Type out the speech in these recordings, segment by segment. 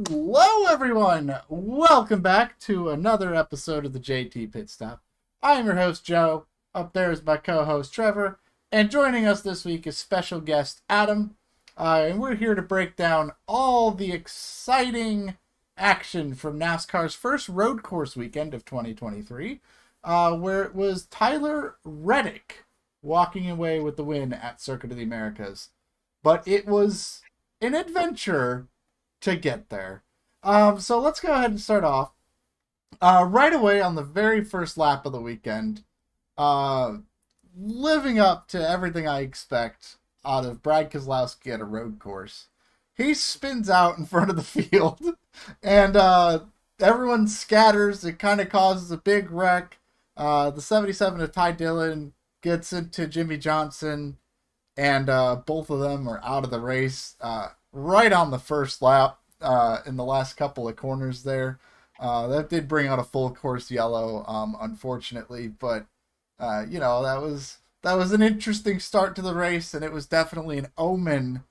Hello, everyone. Welcome back to another episode of the JT Pitstop. I am your host, Joe. Up there is my co-host, Trevor. And joining us this week is special guest, Adam. And we're here to break down all the exciting action from NASCAR's first road course weekend of 2023, where it was Tyler Reddick walking away with the win at Circuit of the Americas. But it was an adventure to get there. So let's go ahead and start off. Right away on the very first lap of the weekend, uh, living up to everything I expect out of Brad Keselowski at a road course. He spins out in front of the field, and everyone scatters. It kind of causes a big wreck. The 77 of Ty Dillon gets into Jimmy Johnson, and both of them are out of the race right on the first lap in the last couple of corners there. That did bring out a full course yellow, unfortunately, but that was an interesting start to the race, and it was definitely an omen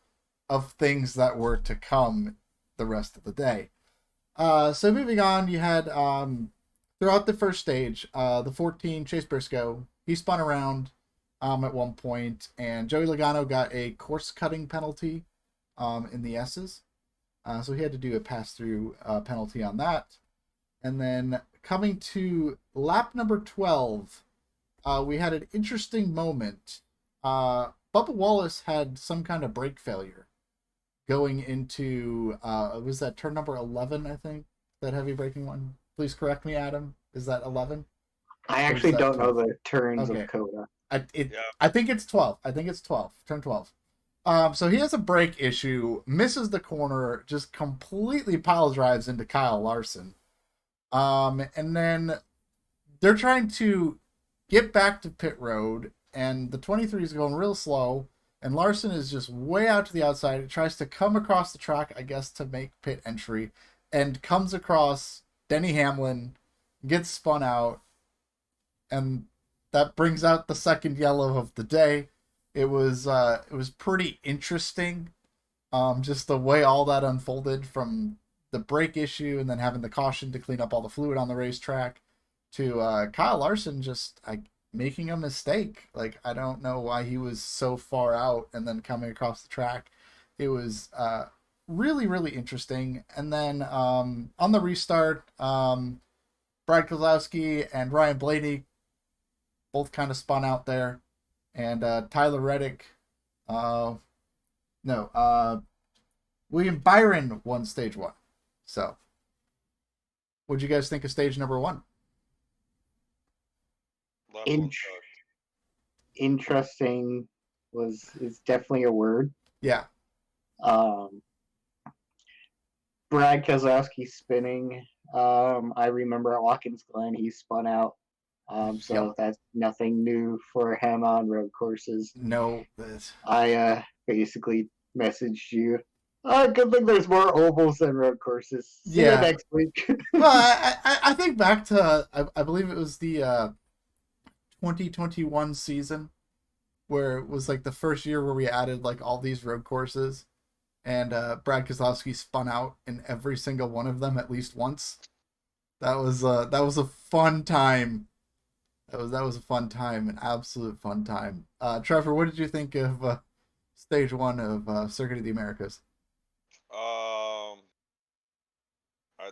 of things that were to come the rest of the day. So moving on, you had throughout the first stage, the 14 Chase Briscoe, he spun around at one point, and Joey Logano got a course cutting penalty in the S's. So he had to do a pass-through penalty on that. And then coming to lap number 12, we had an interesting moment. Bubba Wallace had some kind of brake failure going into, was that turn number 11, I think? That heavy braking one? Please correct me, Adam. Is that 11? I actually don't 12? know the turns Okay. of Coda. I think it's 12. I think it's 12. Turn 12. So he has a brake issue, misses the corner, just completely pile drives into Kyle Larson. And then they're trying to get back to pit road, and the 23 is going real slow, and Larson is just way out to the outside. It tries to come across the track, I guess, to make pit entry, and comes across Denny Hamlin, gets spun out, and that brings out the second yellow of the day. It was pretty interesting, just the way all that unfolded, from the brake issue and then having the caution to clean up all the fluid on the racetrack to Kyle Larson just making a mistake. Like, I don't know why he was so far out and then coming across the track. It was really, really interesting. And then on the restart, Brad Keselowski and Ryan Blaney both kind of spun out there. And Tyler Reddick, no, William Byron won stage one. So, what'd you guys think of stage number one? In- interesting is definitely a word. Yeah. Brad Keselowski spinning. I remember at Watkins Glen he spun out. So that's nothing new for him on road courses. No, I basically messaged you. Good thing there's more ovals than road courses. See you next week. Well, I think back to, I believe it was the 2021 season, where it was like the first year where we added like all these road courses, and Brad Keselowski spun out in every single one of them at least once. That was a fun time. That was a fun time, an absolute fun time. Trevor, what did you think of stage one of Circuit of the Americas? I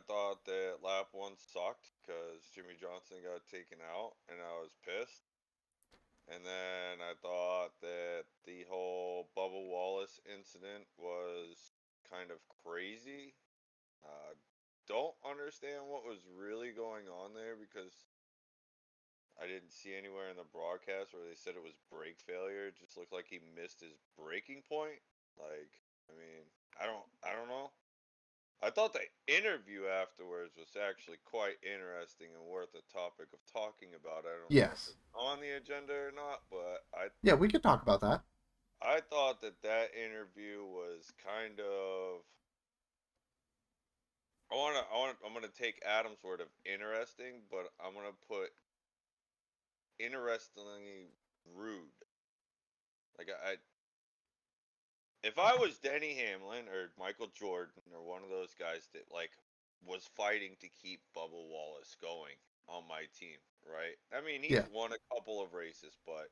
thought that lap one sucked because Jimmy Johnson got taken out, and I was pissed. And then I thought that the whole Bubba Wallace incident was kind of crazy. Don't understand what was really going on there, because I didn't see anywhere in the broadcast where they said it was brake failure. It just looked like he missed his braking point. Like, I mean, I don't know. I thought the interview afterwards was actually quite interesting and worth a topic of talking about. I don't know if it's on the agenda or not, but yeah, we could talk about that. I thought that interview was kind of, I'm gonna take Adam's word of interesting, but I'm gonna put interestingly rude. Like, if I was Denny Hamlin or Michael Jordan or one of those guys that like was fighting to keep Bubba Wallace going on my team, right? I mean, he's Yeah. won a couple of races, but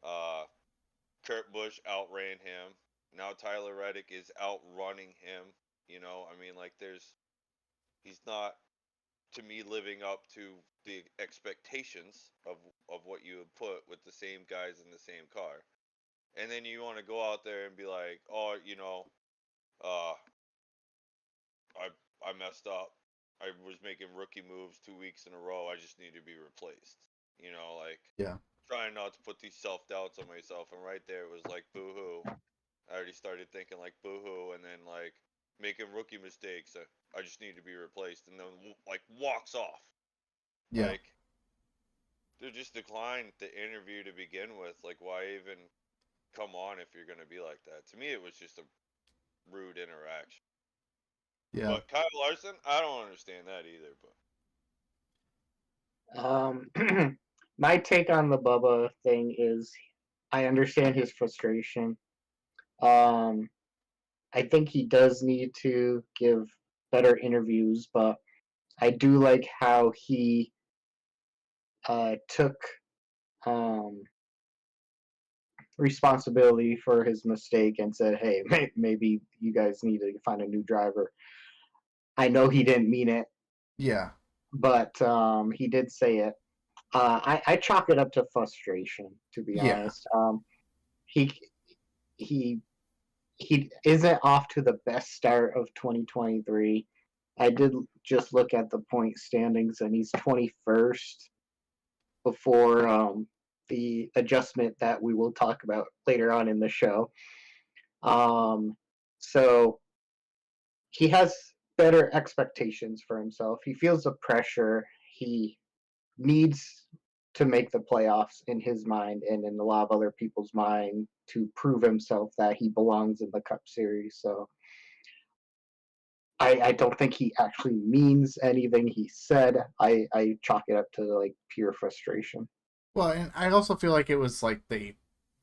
uh, Kurt Busch outran him. Now Tyler Reddick is outrunning him. You know, I mean, like he's not to me living up to the expectations of what you would put with the same guys in the same car. And then you want to go out there and be like, oh, uh, I messed up. I was making rookie moves 2 weeks in a row. I just need to be replaced. You know, like Yeah. trying not to put these self doubts on myself. And right there it was like boo hoo. I already started thinking like boo hoo, and then like making rookie mistakes. I just need to be replaced, and then like walks off. Yeah. Like, dude, just declined the interview to begin with. Like, why even come on if you're gonna be like that? To me, it was just a rude interaction. Yeah. But Kyle Larson, I don't understand that either. But My take on the Bubba thing is I understand his frustration. Um, I think he does need to give better interviews, but I do like how he took um, responsibility for his mistake and said, "Hey, maybe you guys need to find a new driver." I know he didn't mean it, Yeah. but he did say it. I chalk it up to frustration, to be Yeah. honest. He he he isn't off to the best start of 2023. I did just look at the point standings, and he's 21st before the adjustment that we will talk about later on in the show. Um, so he has better expectations for himself. He feels the pressure. He needs to make the playoffs in his mind and in a lot of other people's mind to prove himself that he belongs in the Cup Series. So I don't think he actually means anything he said. I chalk it up to like pure frustration. Well, and I also feel like it was like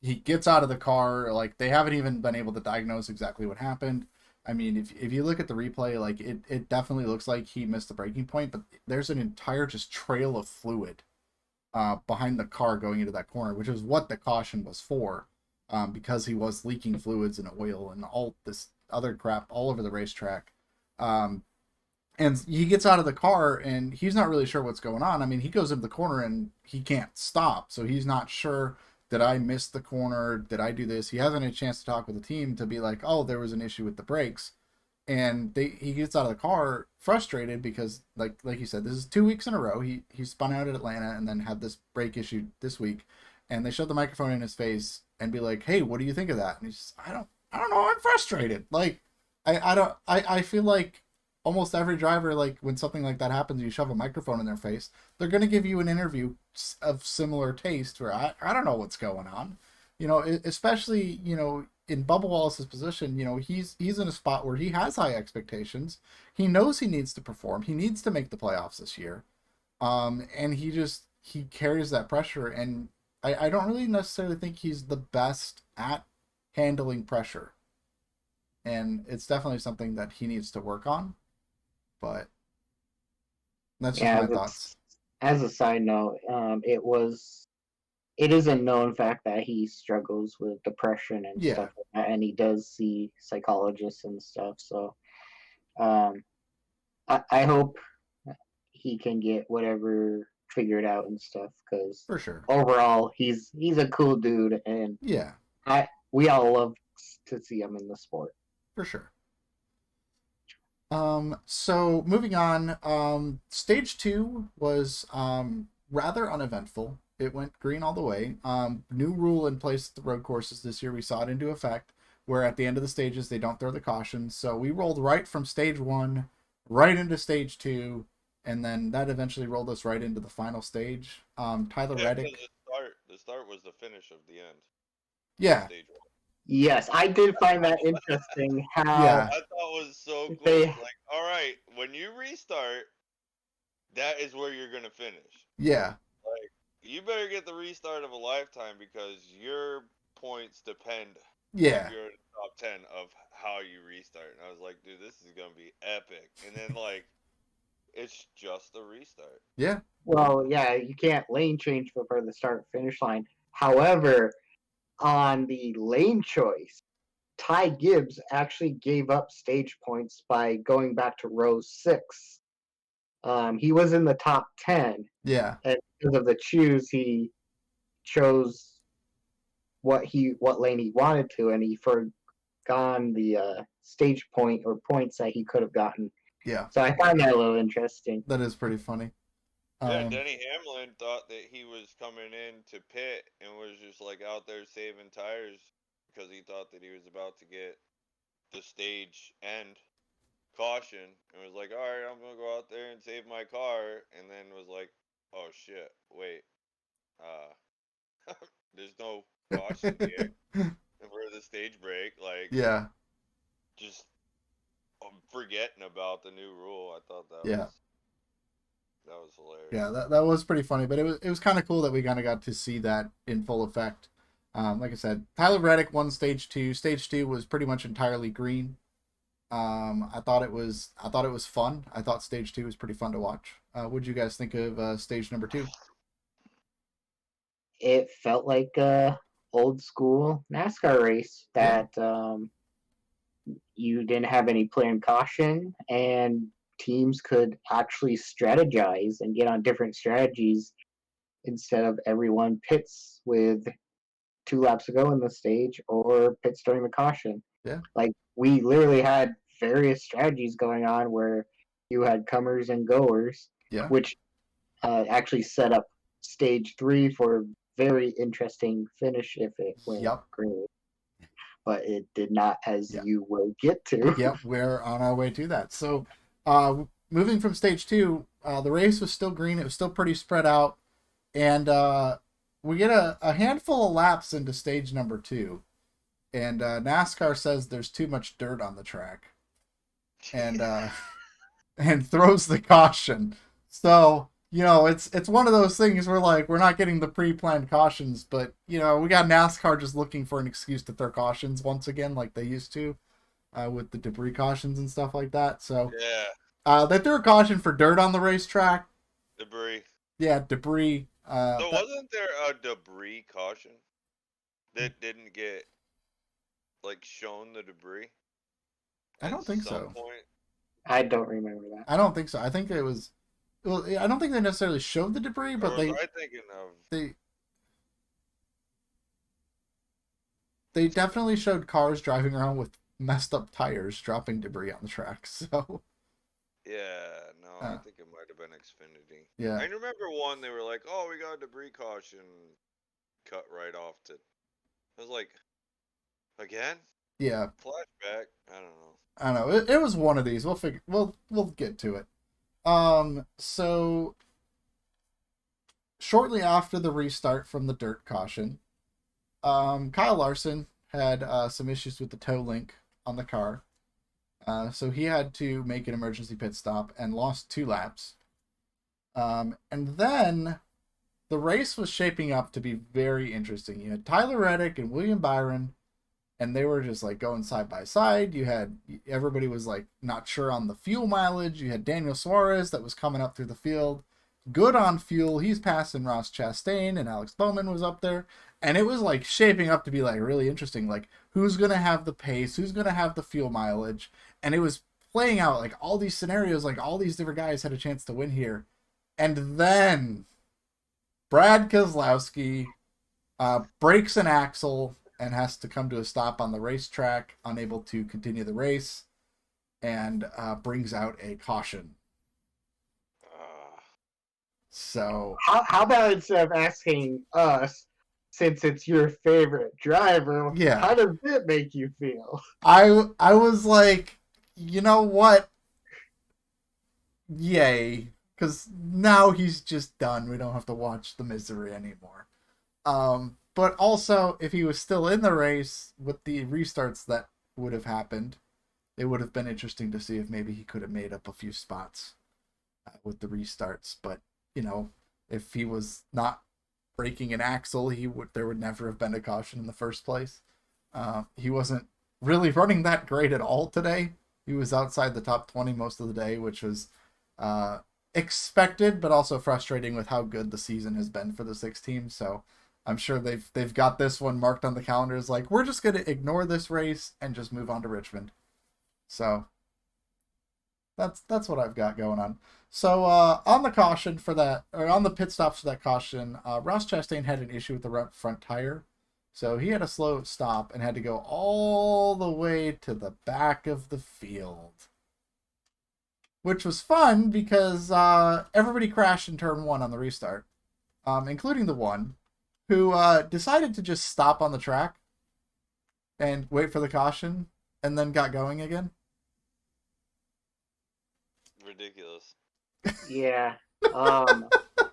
he gets out of the car, like they haven't even been able to diagnose exactly what happened. I mean, if you look at the replay, like it definitely looks like he missed the braking point, but there's an entire just trail of fluid behind the car going into that corner, which is what the caution was for, because he was leaking fluids and oil and all this other crap all over the racetrack. Um, and he gets out of the car and he's not really sure what's going on. I mean, he goes into the corner and he can't stop, so he's not sure. Did I miss the corner? Did I do this? He hasn't had a chance to talk with the team to be like, oh, there was an issue with the brakes. And he gets out of the car frustrated because like you said, this is 2 weeks in a row. He spun out at Atlanta and then had this brake issue this week, and they shove the microphone in his face and be like, hey, what do you think of that? And he's just, I don't know, I'm frustrated. Like I feel like almost every driver, like when something like that happens, you shove a microphone in their face, they're going to give you an interview of similar taste where I don't know what's going on. Especially, in Bubba Wallace's position, he's in a spot where he has high expectations. He knows he needs to perform. He needs to make the playoffs this year. And he carries that pressure, and I don't really necessarily think he's the best at handling pressure. And it's definitely something that he needs to work on. But that's just Yeah, my thoughts. as a side note, it is a known fact that he struggles with depression and Yeah, stuff like that, and he does see psychologists and stuff. So um, I hope he can get whatever figured out and stuff because for sure. overall he's a cool dude, and Yeah, we all love to see him in the sport. for sure. So moving on, stage two was rather uneventful. It went green all the way. New rule in place at the road courses this year. We saw it into effect, where at the end of the stages they don't throw the cautions. So we rolled right from stage one, right into stage two, and then that eventually rolled us right into the final stage. Tyler yeah, because Reddick. the start was the finish of the end of Yeah, stage one. Yes, I did find that interesting how yeah, I thought was so cool. they It's like, all right, when you restart, that is where you're gonna finish. yeah, Like, you better get the restart of a lifetime because your points depend Yeah. If you're in the top 10 of how you restart. And I was like, dude, this is gonna be epic. And then like, it's just a restart. Yeah. Well, yeah, you can't lane change before the start finish line. However, on the lane choice, Ty Gibbs actually gave up stage points by going back to row 6. He was in the top 10, Yeah. and because of the choose, he chose what lane he wanted to, and he forgone the stage point or points that he could have gotten. Yeah. So I find that a little interesting. That is pretty funny. Yeah, Denny Hamlin thought that he was coming in to pit and was just like out there saving tires because he thought that he was about to get the stage end caution and was like, all right, I'm gonna go out there and save my car, and then was like, oh shit, wait, there's no caution here for the stage break, like Yeah. just forgetting about the new rule. I thought Yeah. that was hilarious. Yeah, that was pretty funny, but it was kind of cool that we kind of got to see that in full effect. Like I said, Tyler Reddick won stage 2. Stage 2 was pretty much entirely green. I thought it was fun. I thought stage 2 was pretty fun to watch. What did you guys think of stage number 2? It felt like a old school NASCAR race that you didn't have any planned caution, and teams could actually strategize and get on different strategies instead of everyone pits with 2 laps ago in the stage or pits during the caution. Yeah. Like we literally had various strategies going on where you had comers and goers, Yeah. which actually set up stage 3 for a very interesting finish if it went green. But it did not, as you will get to. Yep, we're on our way to that. So, moving from stage 2, the race was still green. It was still pretty spread out, and we get a handful of laps into stage number 2, and NASCAR says there's too much dirt on the track, and and throws the caution. So, it's one of those things where like we're not getting the pre-planned cautions, but we got NASCAR just looking for an excuse to throw cautions once again, like they used to, with the debris cautions and stuff like that. So they threw a caution for dirt on the racetrack. Debris. Yeah, debris. So wasn't there a debris caution that didn't get like shown the debris? I don't think so. Point? I don't remember that. I don't think so. I think it was. Well, I don't think they necessarily showed the debris, but they definitely showed cars driving around with messed up tires, dropping debris on the track. So yeah, no, I think it might have been Xfinity. Yeah, I remember one. They were like, "Oh, we got a debris caution," cut right off to. I was like, again? Yeah. Flashback. I don't know. I don't know. It was one of these. We'll get to it. So shortly after the restart from the dirt caution, Kyle Larson had some issues with the toe link on the car. So he had to make an emergency pit stop and lost 2 laps. And then the race was shaping up to be very interesting. You had Tyler Reddick and William Byron, and they were just like going side by side. Everybody was like not sure on the fuel mileage. You had Daniel Suarez that was coming up through the field, good on fuel. He's passing Ross Chastain, and Alex Bowman was up there. And it was like shaping up to be like really interesting. Like who's going to have the pace? Who's going to have the fuel mileage? And it was playing out like all these scenarios, like all these different guys had a chance to win here. And then Brad Keselowski breaks an axle and has to come to a stop on the racetrack, unable to continue the race, and brings out a caution. So how about instead of asking us, since it's your favorite driver, how does it make you feel? I was like, you know what? Yay. Because now he's just done. We don't have to watch the misery anymore. But also, if he was still in the race with the restarts that would have happened, it would have been interesting to see if maybe he could have made up a few spots with the restarts. But, if he was not breaking an axle, there would never have been a caution in the first place. He wasn't really running that great at all today. He was outside the top 20 most of the day, which was uh, expected, but also frustrating with how good the season has been for the 6 teams. So I'm sure they've got this one marked on the calendars. Like, we're just gonna ignore this race and just move on to Richmond. So that's what I've got going on. So on the caution for that, or on the pit stops for that caution, Ross Chastain had an issue with the front tire, so he had a slow stop and had to go all the way to the back of the field, which was fun because everybody crashed in turn one on the restart, including the one who decided to just stop on the track and wait for the caution and then got going again. Ridiculous. Yeah.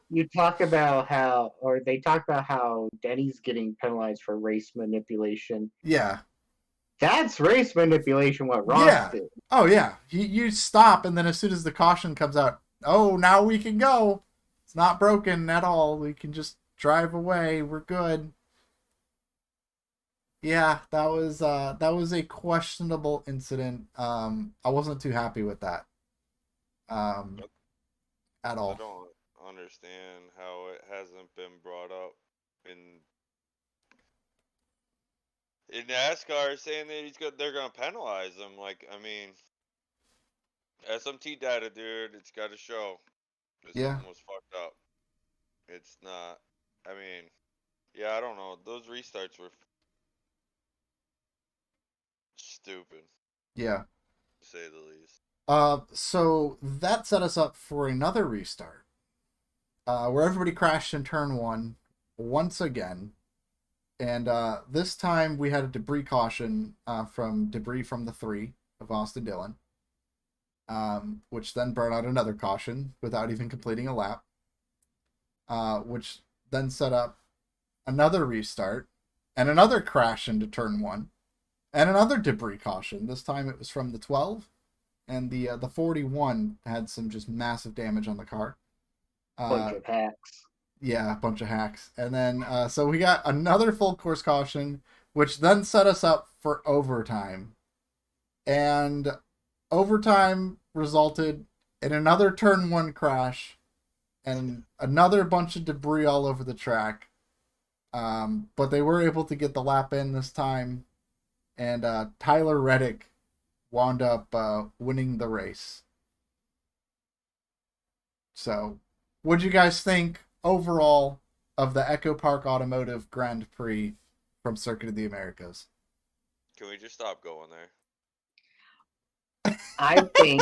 You talk about how, or they talk about how Denny's getting penalized for race manipulation. Yeah. That's race manipulation. What Ross Yeah. did. Oh yeah. You stop, and then as soon as the caution comes out, oh, now we can go. It's not broken at all. We can just drive away. We're good. Yeah, that was a questionable incident. I wasn't too happy with that. Um, at I all. don't understand how it hasn't been brought up in NASCAR, saying that they're gonna penalize him. Like, I mean, SMT data, dude, it's got to show that Yeah. something was fucked up. It's not. I mean, yeah, I don't know. Those restarts were stupid, Yeah. to say the least. So that set us up for another restart, where everybody crashed in turn one once again. And this time we had a debris caution from debris from the three of Austin Dillon, which then burned out another caution without even completing a lap, which then set up another restart and another crash into turn one and another debris caution. This time it was from the 12, and the 41 had some just massive damage on the car. Bunch of hacks. Yeah, a bunch of hacks. And then, so we got another full course caution, which then set us up for overtime. And overtime resulted in another turn one crash and another bunch of debris all over the track. But they were able to get the lap in this time. And Tyler Reddick wound up winning the race. So, what'd you guys think overall of the Echo Park Automotive Grand Prix from Circuit of the Americas? Can we just stop going there? I think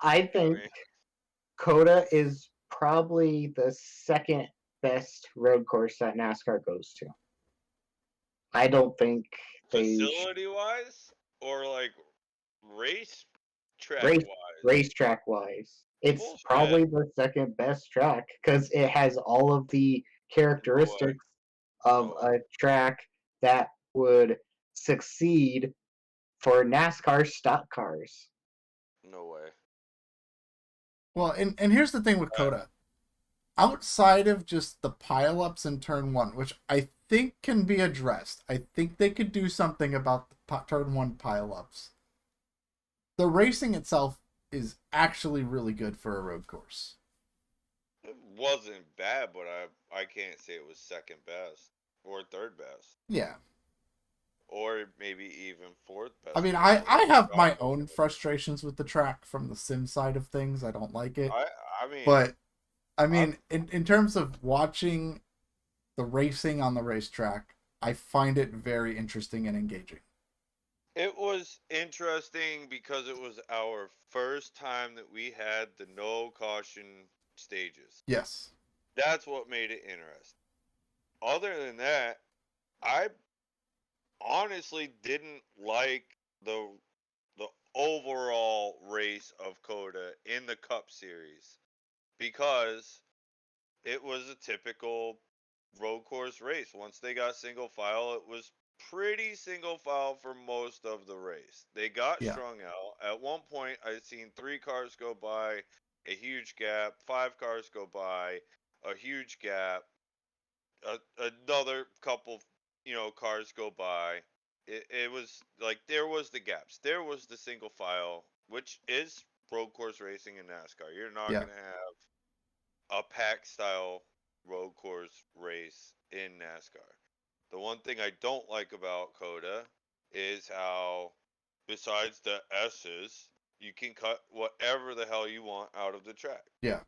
I mean, Coda is probably the second best road course that NASCAR goes to. I don't think they facility wise or like race track race wise? racetrack wise. It's Bullshit. probably the second best track because it has all of the characteristics of No way. a track that would succeed for NASCAR stock cars. No way. Well, and here's the thing with Coda. Outside of just the pileups in turn one, which I think can be addressed, I think they could do something about the turn one pileups. The racing itself is actually really good for a road course. It wasn't bad, but I can't say it was second best or third best. Yeah. Or maybe even fourth best. I mean, because of I the have my Chicago own game. frustrations with the track from the sim side of things. I don't like it. I mean, But, I mean, in terms of watching the racing on the racetrack, I find it very interesting and engaging. it was interesting because it was our first time that we had the no caution stages. Yes. That's what made it interesting. Other than that, I honestly didn't like the overall race of Coda in the Cup Series because it was a typical road course race. Once they got single file, it was pretty single file for most of the race. They got Yeah. strung out. At one point, I seen 3 cars go by, a huge gap, 5 cars go by, a huge gap. another couple, cars go by. It was like there was the gaps. There was the single file, which is road course racing in NASCAR. You're not Yeah. gonna have a pack style road course race in NASCAR. The one thing I don't like about Coda is how, besides the S's, you can cut whatever the hell you want out of the track. Yeah.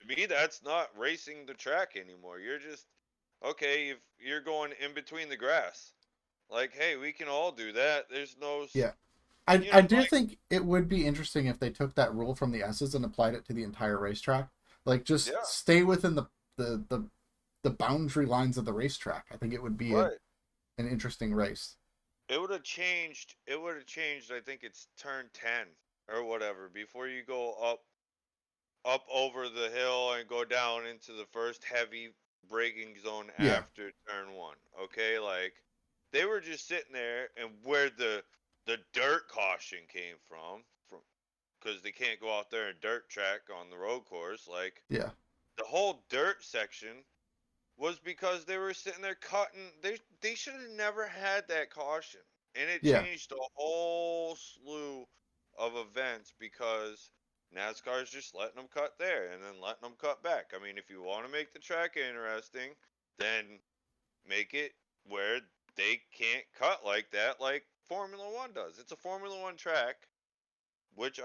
To me, that's not racing the track anymore. You're just, okay, if you're going in between the grass. Like, hey, we can all do that. There's no, Yeah. I do like, think it would be interesting if they took that rule from the S's and applied it to the entire racetrack. Like, just yeah, stay within the boundary lines of the racetrack. I think it would be right. an interesting race. It would have changed. It would have changed. I think it's turn 10 or whatever before you go up over the hill and go down into the first heavy braking zone Yeah. after turn 1. Okay, like they were just sitting there, and where the dirt caution came from because they can't go out there and dirt track on the road course. Like Yeah. the whole dirt section was because they were sitting there cutting. They should have never had that caution, and it Yeah. changed a whole slew of events because NASCAR's just letting them cut there and then letting them cut back. I mean, if you want to make the track interesting, then make it where they can't cut like that, like Formula One does. It's a Formula One track, which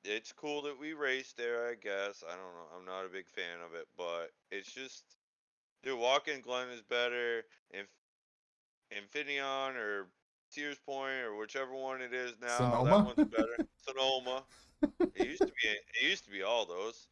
it's cool that we race there. I guess I don't know. I'm not a big fan of it, but it's just. Dude, Watkins Glen is better. Infineon or Sears Point or whichever one it is now, that Sonoma. one's better. Sonoma. It used to be all those.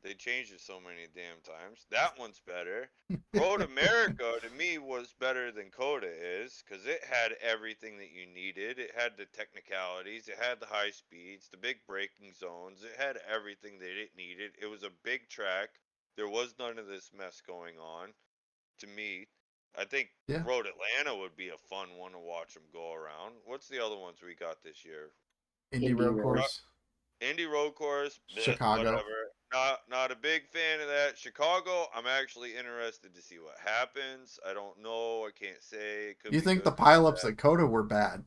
They changed it so many damn times. That one's better. Road America to me was better than Coda is because it had everything that you needed. It had the technicalities. It had the high speeds, the big braking zones. It had everything that it needed. It was a big track. There was none of this mess going on. To me, I think Yeah. Road Atlanta would be a fun one to watch them go around. What's the other ones we got this year? Indy Indy Road Road. Course. Indy Road Course, Chicago. whatever. Not a big fan of that. Chicago, I'm actually interested to see what happens. I don't know. I can't say. It could You be think the good. Could be pileups bad. at Coda were bad?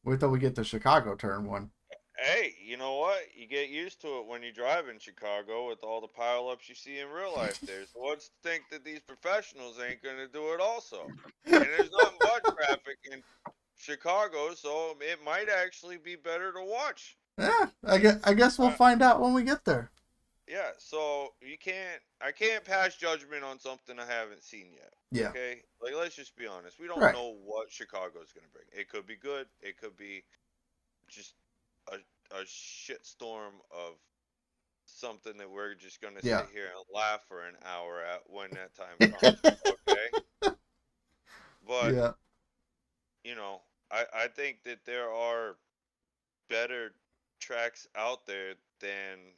Wait till we get to Chicago turn 1. Hey, you know what? You get used to it when you drive in Chicago with all the pileups you see in real life there. So let's think that these professionals ain't gonna do it also. And there's not much traffic in Chicago, so it might actually be better to watch. Yeah, I guess we'll Uh, find out when we get there. yeah, so I can't pass judgment on something I haven't seen yet. Yeah. Okay? Like, let's just be honest. We don't Right. know what Chicago's gonna bring. It could be good. It could be just a shitstorm of something that we're just gonna Yeah. sit here and laugh for an hour at when that time comes. Okay? But Yeah. I think that there are better tracks out there than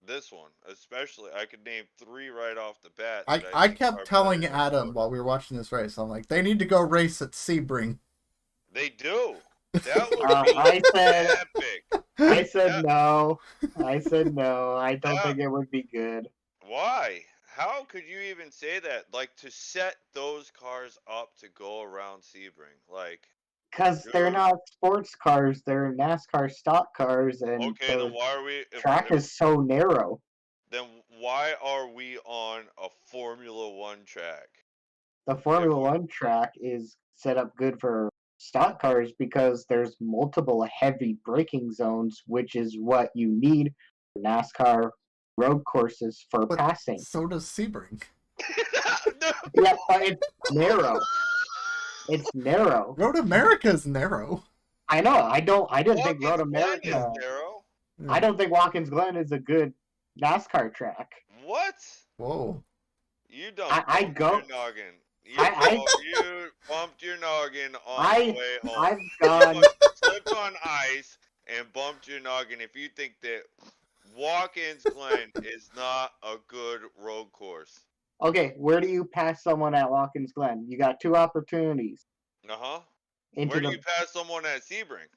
this one. Especially, I could name 3 right off the bat that I I think kept are telling better than Adam Coda. while we were watching this race, I'm like, they need to go race at Sebring. They do. That would be I said epic. I said That, no. I said no. I don't that think it would be good. Why? How could you even say that? Like to set those cars up to go around Sebring. Like, Because they're dude. not sports cars, they're NASCAR stock cars, and Okay, then the why are we track is so narrow. then why are we on a Formula One track? The If Formula we One track is set up good for stock cars because there's multiple heavy braking zones, which is what you need for NASCAR road courses for But passing. so does Sebring. No. Yeah, but it's narrow. It's narrow. Road America is narrow. I know. I didn't think Road Watkins Glen is America. narrow. I don't think Watkins Glen is a good NASCAR track. What? Whoa. You done I bumped go. your noggin. I You bumped your noggin on the I way home. I've You gone. slipped on ice and bumped your noggin if you think that Watkins Glen is not a good road course. Okay, where do you pass someone at Watkins Glen? You got 2 opportunities. Uh-huh. Into Where do the. you pass someone at Sebring?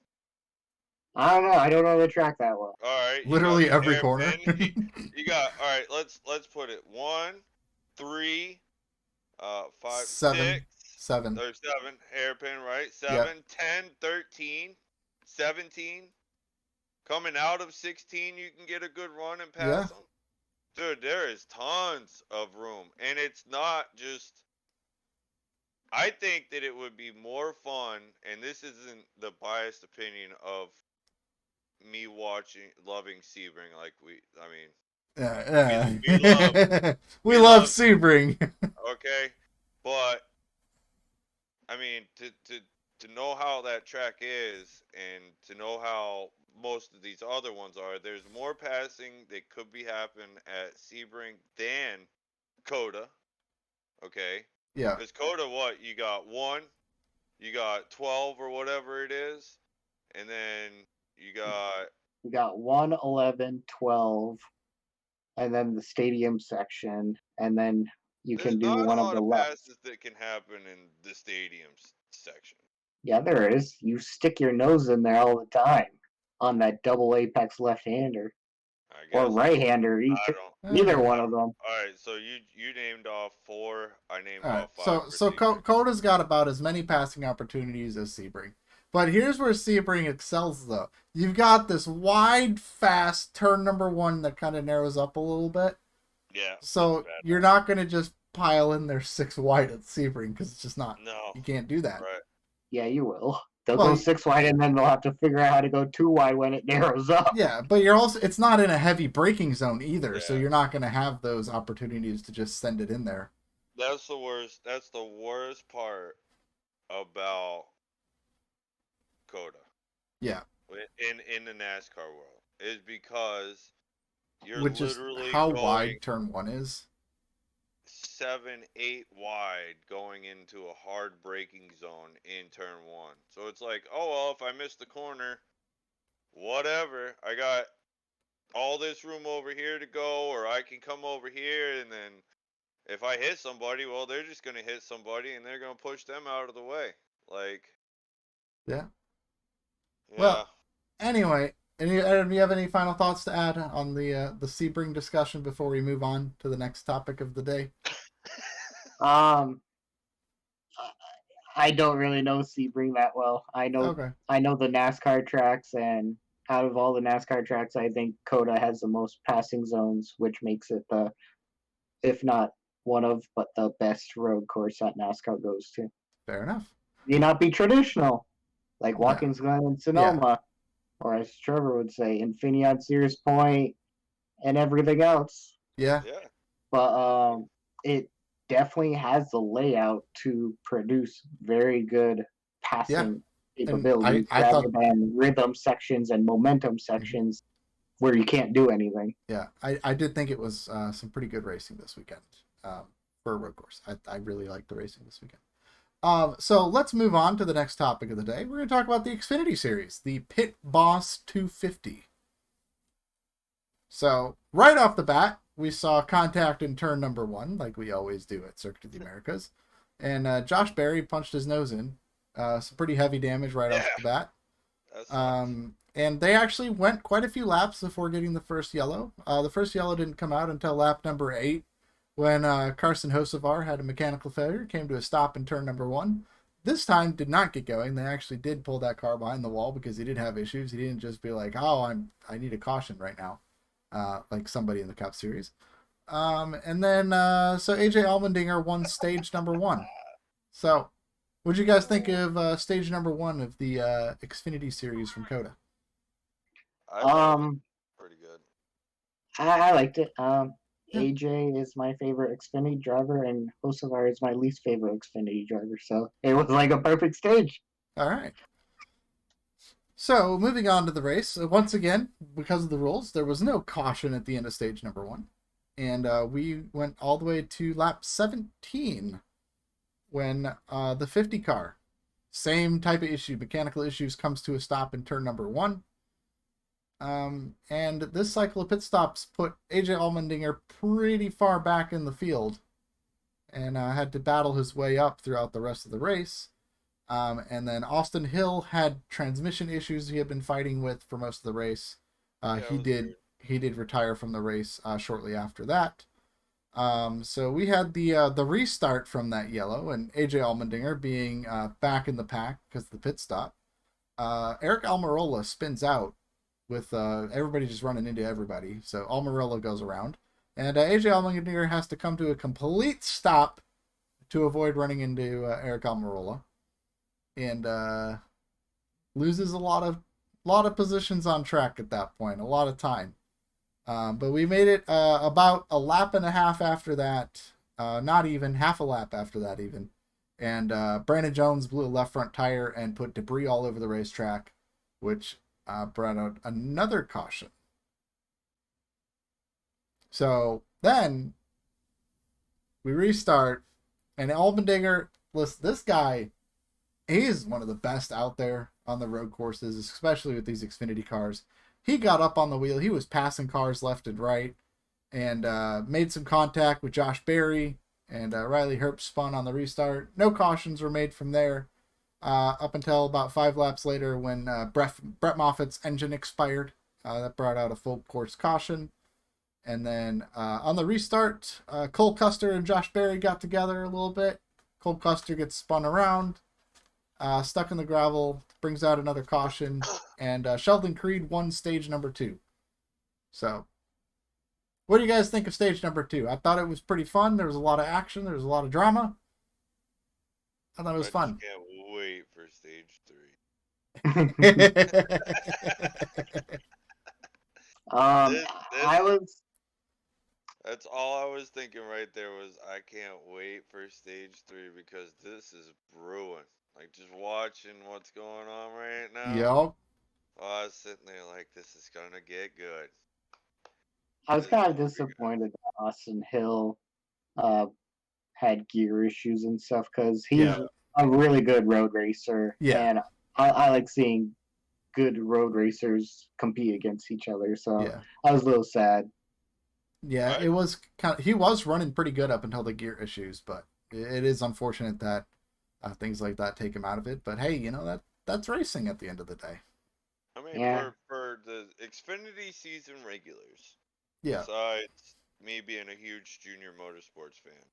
I don't know. I don't know the track that well. All right, you got Literally the every corner. hairpin. You got all right. Let's put it 1, 3, 5, Seven. 6, Seven. or 7, hairpin, right? Yep. 7, 10, 13, 17. Coming out of 16, you can get a good run and Yeah. pass them. Dude, there is tons of room. And it's not just. I think that it would be more fun, and this isn't the biased opinion of me loving Sebring. Like, I mean, we love, We we love love, Sebring. okay? But I mean, to know how that track is, and to know how most of these other ones are, there's more passing that could be happening at Sebring than Coda. Okay, Yeah. because Coda, what you got 1, you got 12 or whatever it is, and then you got 1, 11, 12, and then the stadium section, and then you there's can do not a one of lot the of left. passes that can happen in the stadiums section. Yeah, there is. You stick your nose in there all the time on that double apex left-hander I or guess right-hander, I don't. either Uh, one I of don't. them. All right, so you named off 4. I named all right. off 5 for Sebring. Coda's got about as many passing opportunities as Sebring. But here's where Sebring excels, though. You've got this wide, fast turn number 1 that kind of narrows up a little bit. Yeah, So it's bad. you're not going to just pile in there 6 wide at Sebring because it's just not. No, You can't do that. right. Yeah, you will. They'll Well, go 6 wide, and then they'll have to figure out how to go 2 wide when it narrows up. yeah, but you're also it's not in a heavy braking zone either, so Yeah. you're not going to have those opportunities to just send it in there. That's the worst. That's the worst part about Coda. Yeah, In the NASCAR world is because you're which is literally how going wide turn 1 is. 7, 8 wide going into a hard braking zone in turn 1. So it's like, oh well, if I miss the corner, whatever. I got all this room over here to go, or I can come over here, and then if I hit somebody, well, they're just gonna hit somebody, and they're gonna push them out of the way. Like, Yeah. yeah. Well, anyway, do you have any final thoughts to add on the Sebring discussion before we move on to the next topic of the day? Um, I don't really know Sebring that well. Okay. I know the NASCAR tracks, and out of all the NASCAR tracks, I think Coda has the most passing zones, which makes it the, if not one of, but the best road course that NASCAR goes to. Fair enough. May not be traditional, like Yeah. Watkins Glen and Sonoma, or as Trevor would say, Infineon, Sears Point, and everything else. Yeah. Yeah. But it definitely has the layout to produce very good passing capabilities I rather thought than rhythm sections and momentum sections where you can't do anything. Yeah, I did think it was some pretty good racing this weekend for a road course. I really liked the racing this weekend. So let's move on to the next topic of the day. We're going to talk about the Xfinity Series, the Pit Boss 250. So right off the bat, we saw contact in turn number 1, like we always do at Circuit of the Americas. And Josh Berry punched his nose in. Some pretty heavy damage right off the bat. And they actually went quite a few laps before getting the first yellow. The first yellow didn't come out until lap number 8 when Carson Hocevar had a mechanical failure, came to a stop in turn number 1. This time did not get going. They actually did pull that car behind the wall because he did have issues. He didn't just be like, oh, I need a caution right now, like somebody in the Cup Series. And then, so AJ Allmendinger won stage number 1. So, what did you guys think of stage number 1 of the Xfinity Series from Coda? Pretty good. I liked it. AJ is my favorite Xfinity driver, and Hocevar is my least favorite Xfinity driver. So it was like a perfect stage. All right. So moving on to the race, once again, because of the rules, there was no caution at the end of stage number 1, and we went all the way to lap 17 when the 50 car, same type of issue, mechanical issues, comes to a stop in turn number 1. And this cycle of pit stops put AJ Allmendinger pretty far back in the field and had to battle his way up throughout the rest of the race. And then Austin Hill had transmission issues he had been fighting with for most of the race. He did retire from the race shortly after that. So we had the restart from that yellow, and AJ Allmendinger being back in the pack because of the pit stop. Eric Almirola spins out with everybody just running into everybody. So Almirola goes around, and AJ Allmendinger has to come to a complete stop to avoid running into Eric Almirola, and loses a lot of positions on track at that point, a lot of time. But we made it about a lap and a half after that, not even half a lap after that even. And Brandon Jones blew a left front tire and put debris all over the racetrack, which brought out another caution. So then we restart, and Allmendinger, listen, this guy, he is one of the best out there on the road courses, especially with these Xfinity cars. He got up on the wheel. He was passing cars left and right, and made some contact with Josh Berry, and Riley Herbst spun on the restart. No cautions were made from there up until about 5 laps later when Brett Moffitt's engine expired. That brought out a full course caution. And then on the restart, Cole Custer and Josh Berry got together a little bit. Cole Custer gets spun around, stuck in the gravel, brings out another caution, and Sheldon Creed won stage number 2. So, what do you guys think of stage number 2? I thought it was pretty fun. There was a lot of action. There was a lot of drama. I thought it was fun. I can't wait for stage 3. I was. That's all I was thinking right there was I can't wait for stage 3 because this is brewing. Like just watching what's going on right now. Yep. I was sitting there like this is gonna get good. I was kind of disappointed that Austin Hill had gear issues and stuff because he's a really good road racer. Yeah. And I like seeing good road racers compete against each other. So I was a little sad. Yeah, it was he was running pretty good up until the gear issues, but it is unfortunate that things like that take him out of it. But hey, you know that's racing at the end of the day. I mean, for the Xfinity season regulars, besides me being a huge Junior Motorsports fan,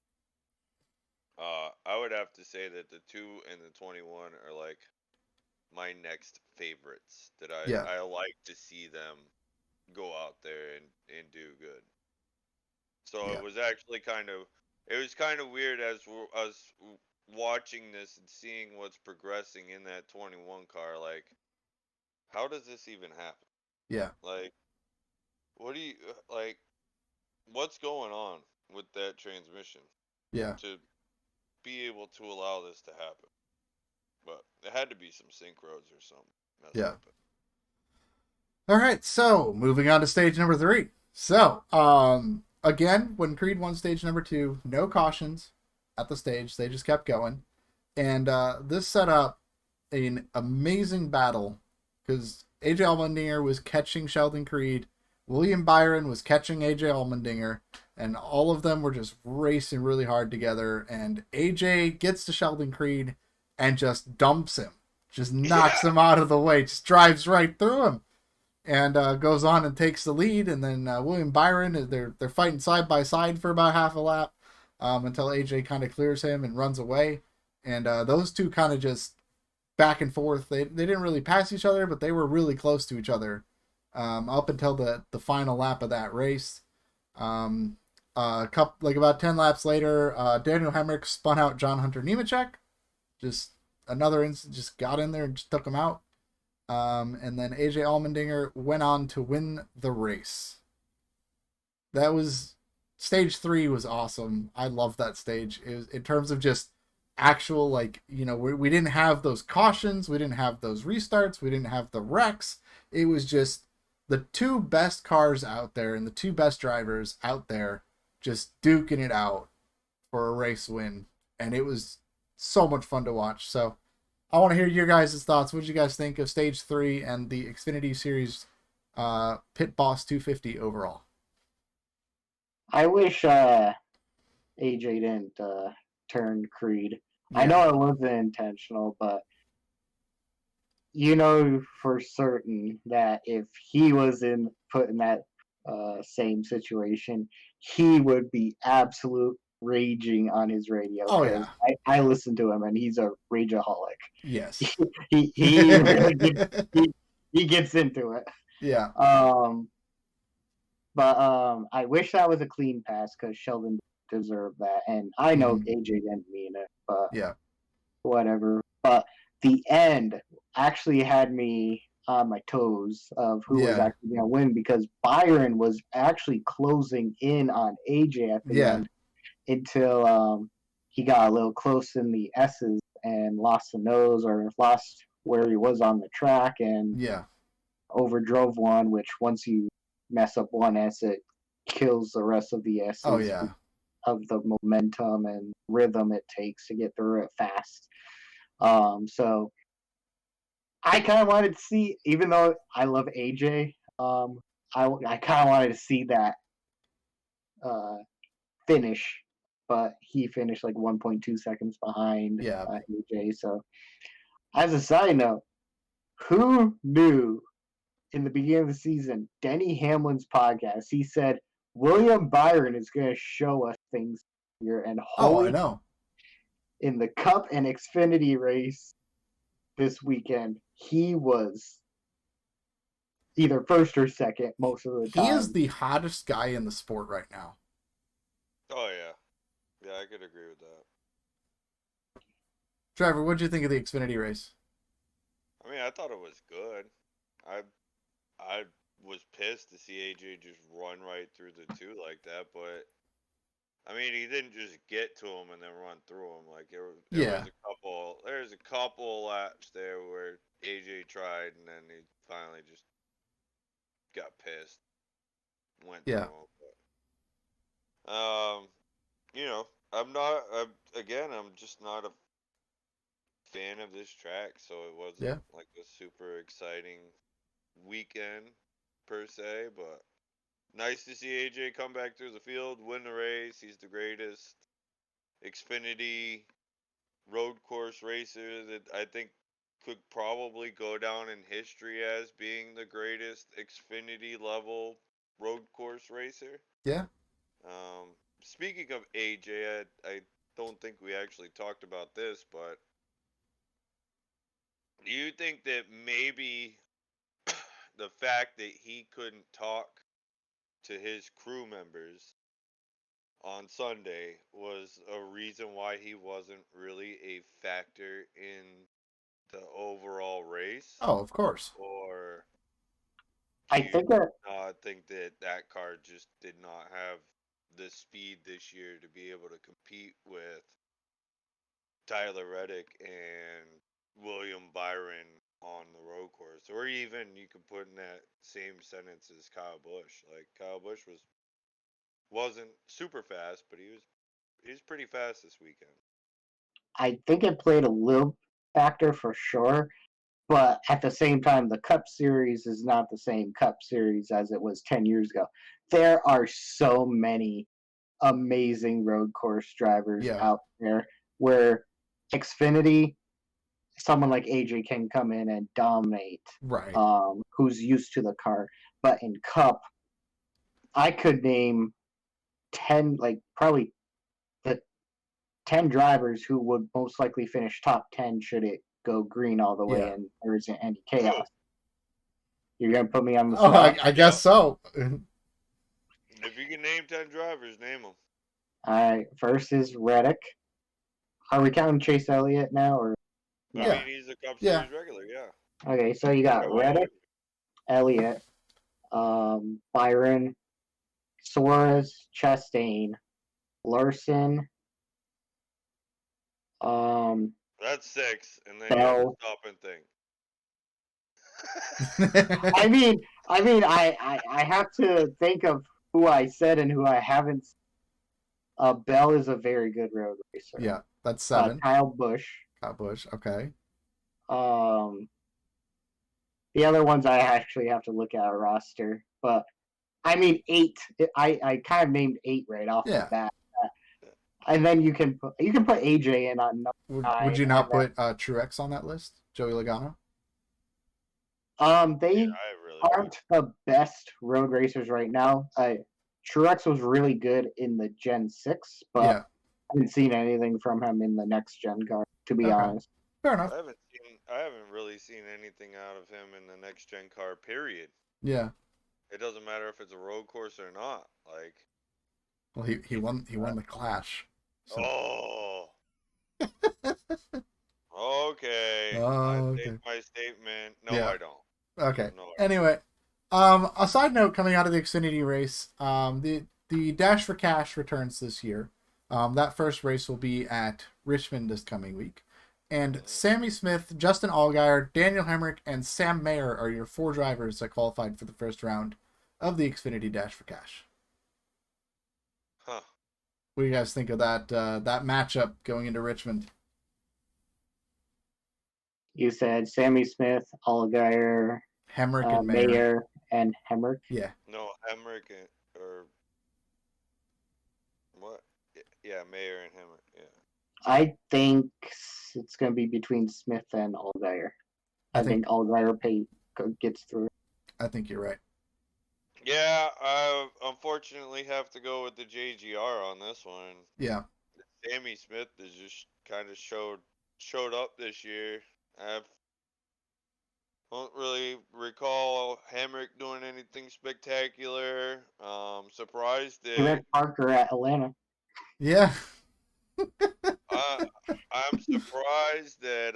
I would have to say that the 2 and the 21 are like my next favorites that I like to see them go out there and do good. So it was actually kind of weird as us watching this and seeing what's progressing in that 21 car. Like, how does this even happen? Yeah. Like, what do you like? What's going on with that transmission? Yeah. To be able to allow this to happen, but it had to be some synchros or something. Yeah. All right, so moving on to stage number 3. So, again, when Creed won stage number 2, no cautions at the stage. They just kept going. And this set up an amazing battle because AJ Allmendinger was catching Sheldon Creed. William Byron was catching AJ Allmendinger. And all of them were just racing really hard together. And AJ gets to Sheldon Creed and just dumps him. Just knocks him out of the way. Just drives right through him. And goes on and takes the lead. And then William Byron, they're fighting side by side for about half a lap until AJ kind of clears him and runs away. And those two kind of just back and forth. They didn't really pass each other, but they were really close to each other up until the final lap of that race. About 10 laps later, Daniel Hemrick spun out John Hunter Nemechek. Just another instant, just got in there and just took him out. And then AJ Allmendinger went on to win the race. That was stage 3 was awesome. I love that stage. It was, in terms of just actual, we didn't have those cautions, we didn't have those restarts, we didn't have the wrecks. It was just the 2 best cars out there and the 2 best drivers out there just duking it out for a race win. And it was so much fun to watch. So I want to hear your guys' thoughts. What did you guys think of stage 3 and the Xfinity Series Pit Boss 250 overall? I wish AJ didn't turn Creed. Yeah. I know it wasn't intentional, but you know for certain that if he was put in that same situation, he would be absolute raging on his radio. Oh, 'Cause I listen to him and he's a rageaholic. Yes. He really he gets into it. Yeah. But I wish that was a clean pass because Sheldon deserved that, and I know AJ didn't mean it, but Yeah. whatever. But the end actually had me on my toes of who was Yeah. actually going to win because Byron was actually closing in on AJ at the end until he got a little close in the S's and lost the nose or lost where he was on the track and overdrove one, which once you mess up one S, it kills the rest of the S's. Oh, yeah. Of the momentum and rhythm it takes to get through it fast. So I kind of wanted to see, even though I love AJ, I kind of wanted to see that finish, but he finished like 1.2 seconds behind AJ. So, as a side note, who knew in the beginning of the season, Denny Hamlin's podcast, he said William Byron is going to show us things here, and I know. In the Cup and Xfinity race this weekend, he was either first or second most of the time. He is the hottest guy in the sport right now. Oh, yeah. Yeah, I could agree with that. Trevor, what did you think of the Xfinity race? I mean, I thought it was good. I was pissed to see AJ just run right through the two like that, but I mean, he didn't just get to him and then run through him. Like there's a couple laps there where AJ tried and then he finally just got pissed, went through him. But, you know, I'm just not a fan of this track, so it wasn't like a super exciting weekend per se, but nice to see AJ come back through the field, win the race. He's the greatest Xfinity road course racer that I think could probably go down in history as being the greatest Xfinity level road course racer. Yeah. Speaking of AJ, I don't think we actually talked about this, but do you think that maybe the fact that he couldn't talk to his crew members on Sunday was a reason why he wasn't really a factor in the overall race? Oh, of course. Or I think that car just did not have the speed this year to be able to compete with Tyler Reddick and William Byron on the road course, or even you could put in that same sentence as Kyle Busch. Like Kyle Busch wasn't super fast, but he was pretty fast this weekend. I think it played a little factor for sure, but at the same time, the Cup Series is not the same Cup Series as it was 10 years ago. There are so many amazing road course drivers out there where Xfinity, someone like AJ can come in and dominate, right? Who's used to the car. But in Cup, I could name 10, like probably the 10 drivers who would most likely finish top 10 should it go green all the way and there isn't any chaos. You're going to put me on the spot? I guess so. If you can name 10 drivers, name them. All right, first is Reddick. Are we counting Chase Elliott now? Or I mean, he's a Cup Series regular, Okay, so you got Reddick, Elliott, Byron, Suarez, Chastain, Larson. That's 6, and then Bell. you stop and think. I have to think of who I said and who I haven't. Bell is a very good road racer. Yeah, that's 7. Kyle Busch. Okay. The other ones I actually have to look at a roster, but I mean 8. I kind of named 8 right off the bat. And then you can put AJ in on number 9. Would you not put Truex on that list? Joey Logano? I really really. aren't the best road racers right now. Truex was really good in the Gen 6, but Yeah. I haven't seen anything from him in the next gen car, to be Okay. honest. Fair enough. I haven't really seen anything out of him in the next gen car. Period. Yeah. It doesn't matter if it's a road course or not. Like, Well, he won the Clash. So. oh, okay. I Oh, take okay. my statement. No, Yeah. I don't. Okay. No. Anyway, a side note coming out of the Xfinity race, the Dash for Cash returns this year. That first race will be at Richmond this coming week. And Sammy Smith, Justin Allgaier, Daniel Hemrick, and Sam Mayer are your 4 drivers that qualified for the first round of the Xfinity Dash for Cash. Huh. What do you guys think of that matchup going into Richmond? You said Sammy Smith, Allgaier, Hemrick and Mayer. Mayer, and Hemrick. Yeah. No, Emmerich or what? Yeah, Mayer and Hemrick. Yeah. I think it's going to be between Smith and Allgaier. I think Allgaier gets through. I think you're right. Yeah, I unfortunately have to go with the JGR on this one. Yeah. Sammy Smith has just kind of showed up this year. I don't really recall Hamrick doing anything spectacular. Surprised He met that Parker at Atlanta. Yeah. I'm surprised that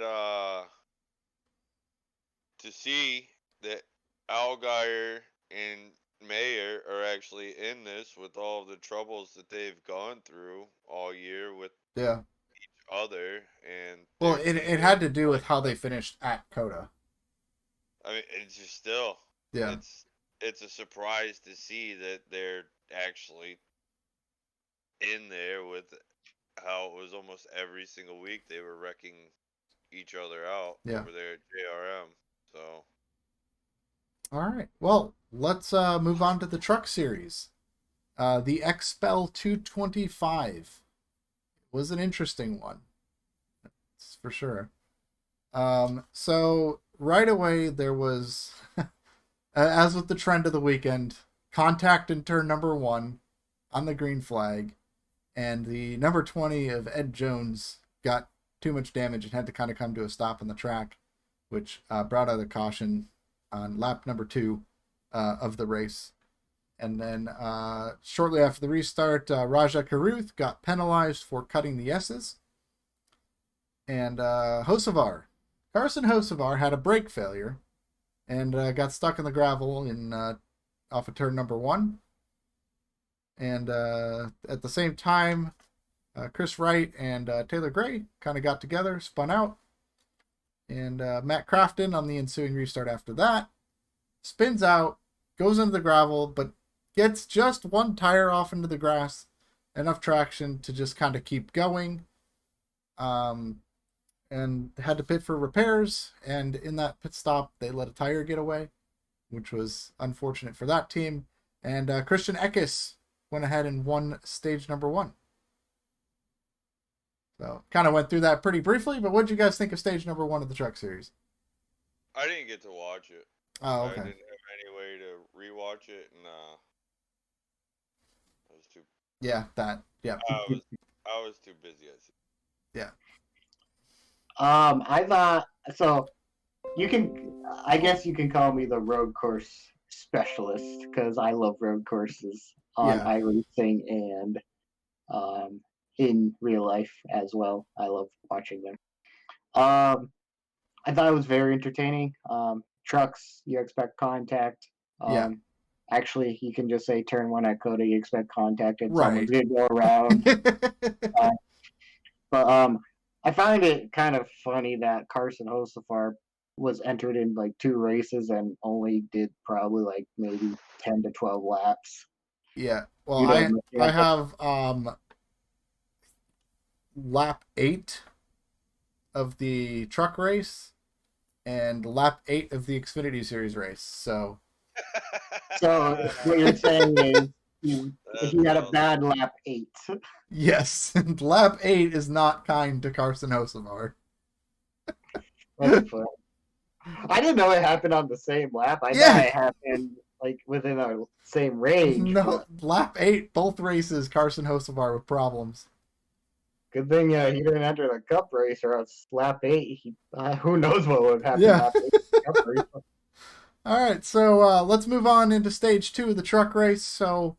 to see that Allgaier and Mayer are actually in this with all the troubles that they've gone through all year with Yeah. each other and Well, their it had to teammates. do with how they finished at Coda. I mean, it's just still, Yeah. it's a surprise to see that they're actually in there with how it was almost every single week they were wrecking each other out Yeah. over there at JRM. So, All right. Well, let's move on to the truck series. The XPEL 225 was an interesting one. That's for sure. So right away there was, as with the trend of the weekend, contact in turn number 1 on the green flag, and the number 20 of Ed Jones got too much damage and had to kind of come to a stop on the track, which brought out a caution on lap number 2 of the race. And then shortly after the restart, Raja Karuth got penalized for cutting the S's. And Carson Hocevar had a brake failure and got stuck in the gravel off of turn number 1. And at the same time, Chris Wright and Taylor Gray kind of got together, spun out. And Matt Crafton on the ensuing restart after that spins out, goes into the gravel, but gets just one tire off into the grass, enough traction to just kind of keep going. And had to pit for repairs, and in that pit stop, they let a tire get away, which was unfortunate for that team. And Christian Eckes went ahead and won stage number 1. So, kind of went through that pretty briefly, but what did you guys think of stage number 1 of the truck series? I didn't get to watch it. Oh, I okay. didn't have any way to rewatch it, and I was too. Yeah, that. Yeah. I was too busy. Yeah. I thought so. I guess you can call me the road course specialist because I love road courses on iRacing and in real life as well. I love watching them. I thought it was very entertaining. Trucks, you expect contact. Yeah. Actually, you can just say turn 1 at Coda, you expect contact, and Right. someone's gonna go around. But I find it kind of funny that Carson Hocevar was entered in like 2 races and only did probably like maybe 10 to 12 laps. Yeah. Well, I have lap 8 of the truck race and lap 8 of the Xfinity Series race. So what you're saying is he had a bad lap 8. Yes, lap 8 is not kind to Carson Hocevar. That's funny. I didn't know it happened on the same lap. I thought Yeah. it happened like within our same range. No, But lap 8, both races, Carson Hocevar with problems. good thing he didn't enter the Cup race, or else lap 8. Who knows what would have happened Yeah. lap 8 in the Cup race. All right, so let's move on into stage 2 of the truck race. So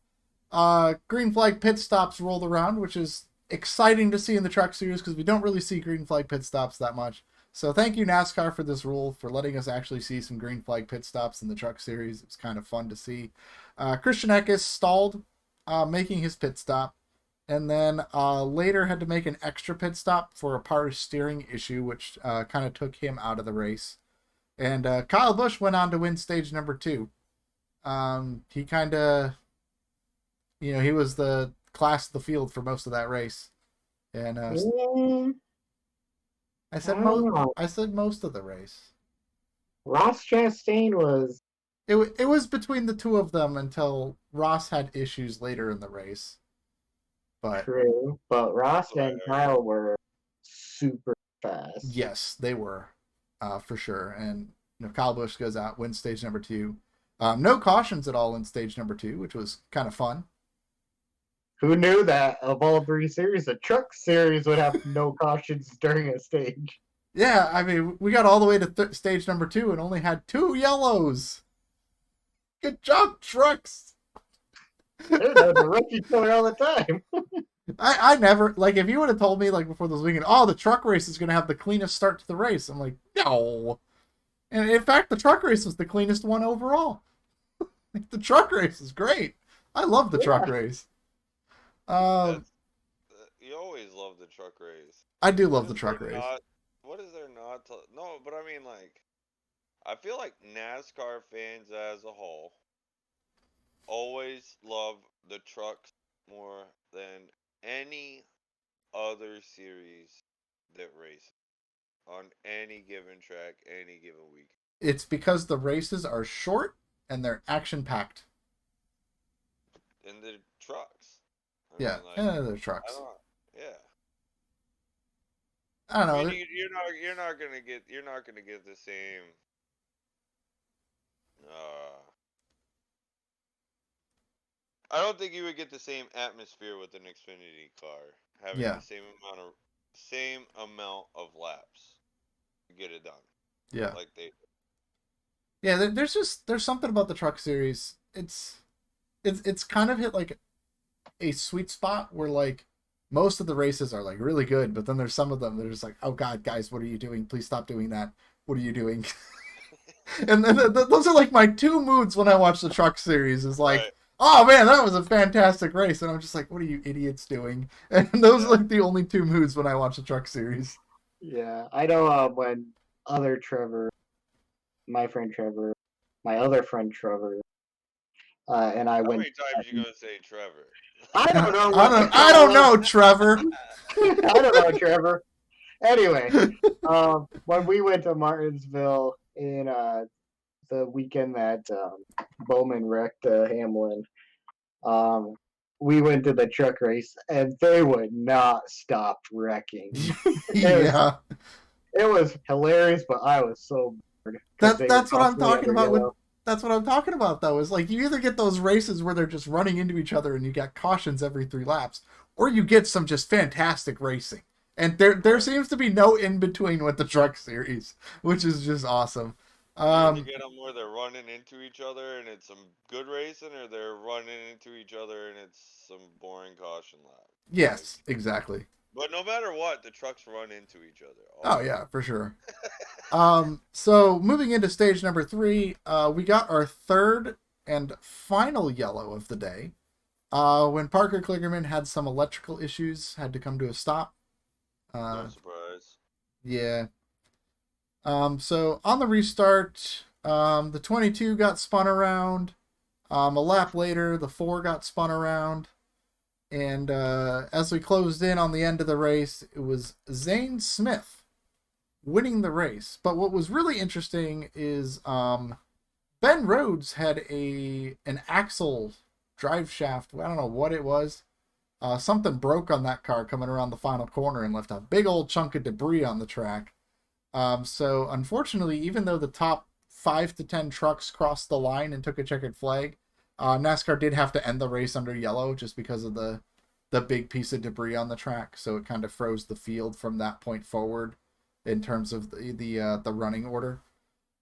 green flag pit stops rolled around, which is exciting to see in the truck series because we don't really see green flag pit stops that much. So thank you NASCAR for this rule, for letting us actually see some green flag pit stops in the truck series. It's kind of fun to see. Christian Eckes stalled making his pit stop, and then later had to make an extra pit stop for a power steering issue, which kind of took him out of the race. And Kyle Busch went on to win stage number 2. He kind of, he was the class of the field for most of that race. And I I said don't know. I said most of the race. Ross Chastain was It was between the two of them until Ross had issues later in the race. But true, but Ross Right. and Kyle were super fast. yes, they were, for sure. And Kyle Busch goes out, wins stage number 2. No cautions at all in stage number 2, which was kind of fun. Who knew that of all 3 series, the truck series would have no cautions during a stage? Yeah, I mean, we got all the way to stage number 2 and only had 2 yellows. Good job, trucks. They're known to wreck each other all the time. I never, like, if you would have told me, like, before this weekend, oh, the truck race is going to have the cleanest start to the race, I'm like, no. And in fact, the truck race was the cleanest one overall. Like, the truck race is great. I love the truck race. You always love the truck race. I do love What the is truck there race. what is there not to? No, but I mean, like, I feel like NASCAR fans as a whole always love the trucks more than any other series that races on any given track, any given week. It's because the races are short and they're action packed. In the trucks. Yeah, mean, like, and they're I trucks. don't. Yeah. I don't know. I mean, you're not gonna get the same. Uh, I don't think you would get the same atmosphere with an Xfinity car having Yeah. the same amount of laps to get it done. Yeah. Like they. Yeah, there's something about the truck series. It's kind of hit like a sweet spot where like most of the races are like really good, but then there's some of them that are just like, oh god, guys, what are you doing? Please stop doing that. What are you doing? And then those are like my 2 moods when I watch the truck series. Is like, Right. oh man, that was a fantastic race, and I'm just like, what are you idiots doing? And those are Yeah. like the only 2 moods when I watch the truck series. Yeah, I know when other Trevor, my friend Trevor, my other friend Trevor, and I How went. many times you gonna say Trevor? I don't know I what the I don't call know, Trevor. I don't know, Trevor. Anyway, when we went to Martinsville in the weekend that Bowman wrecked Hamlin, we went to the truck race and they would not stop wrecking. Yeah. It was hilarious, but I was so bored. That's what I'm talking about with that's what I'm talking about though, is like you either get those races where they're just running into each other and you got cautions every 3 laps, or you get some just fantastic racing. And there seems to be no in between with the truck series, which is just awesome. You either get them where they're running into each other and it's some good racing, or they're running into each other and it's some boring caution lap. Yes, exactly. But no matter what, the trucks run into each other. Oh yeah, for sure. So moving into stage number 3, we got our third and final yellow of the day. When Parker Kligerman had some electrical issues, had to come to a stop. No surprise. Yeah. So on the restart, the 22 got spun around. A lap later, the 4 got spun around. And as we closed in on the end of the race, it was Zane Smith winning the race. But what was really interesting is Ben Rhodes had an axle drive shaft. I don't know what it was. Something broke on that car coming around the final corner and left a big old chunk of debris on the track. So unfortunately, even though the top 5 to 10 trucks crossed the line and took a checkered flag, NASCAR did have to end the race under yellow just because of the big piece of debris on the track. So it kind of froze the field from that point forward in terms of the running order.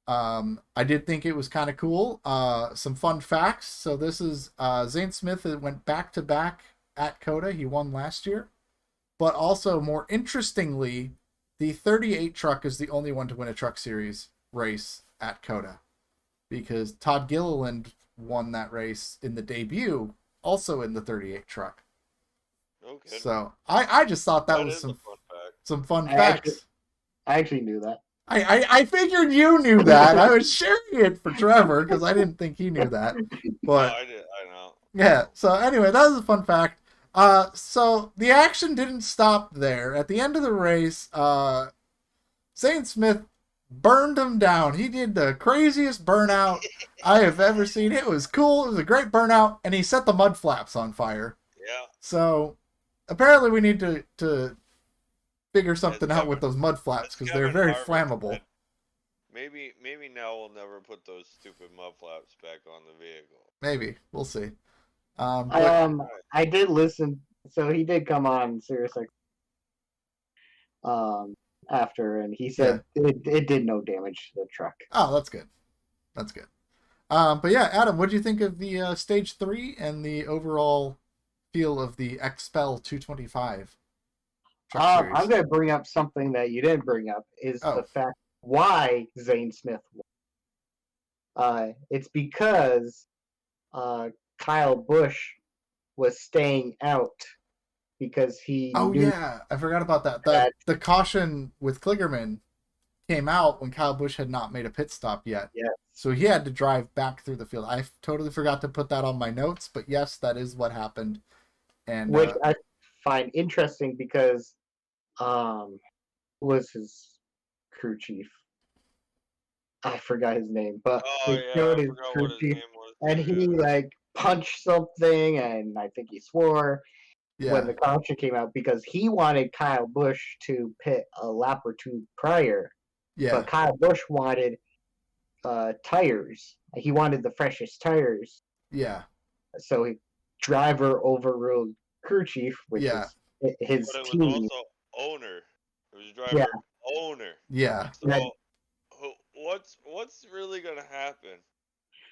I did think it was kind of cool. Some fun facts. So this is Zane Smith that went back to back at COTA. He won last year. But also, more interestingly, the 38 truck is the only one to win a Truck Series race at COTA, because Todd Gilliland won that race in the debut, also in the 38 truck. Okay. So I just thought that was is some a fun fact. some fun I facts. I actually knew that. I figured you knew that. I was sharing it for Trevor because I didn't think he knew that. But No, I did. I know. yeah. So anyway, that was a fun fact. So the action didn't stop there. At the end of the race, Zane Smith burned him down. He did the craziest burnout I have ever seen. It was cool. It was a great burnout, and he set the mud flaps on fire. Yeah. So apparently, we need to figure something out with those mud flaps because they're very flammable. Maybe now we'll never put those stupid mud flaps back on the vehicle. Maybe we'll see. I did listen. So he did come on Sirius after, and he said it did no damage to the truck. Oh, that's good. That's good. But yeah, Adam, what do you think of the stage 3 and the overall feel of the XPEL 225 truck series? I'm going to bring up something that you didn't bring up, is the fact why Zane Smith won. It's because Kyle Busch was staying out because he yeah, I forgot about that. The caution with Kligerman came out when Kyle Busch had not made a pit stop yet. Yes. So he had to drive back through the field. I totally forgot to put that on my notes, but yes, that is what happened. And which I find interesting because who was his crew chief? I forgot his name, but his crew chief, and he punched something, and I think he swore when the caution came out because he wanted Kyle Busch to pit a lap or two prior. Yeah. But Kyle Busch wanted tires. He wanted the freshest tires. Yeah. So driver overruled crew chief, which is his but it team. was also owner. It was driver owner. Yeah. So what's really gonna happen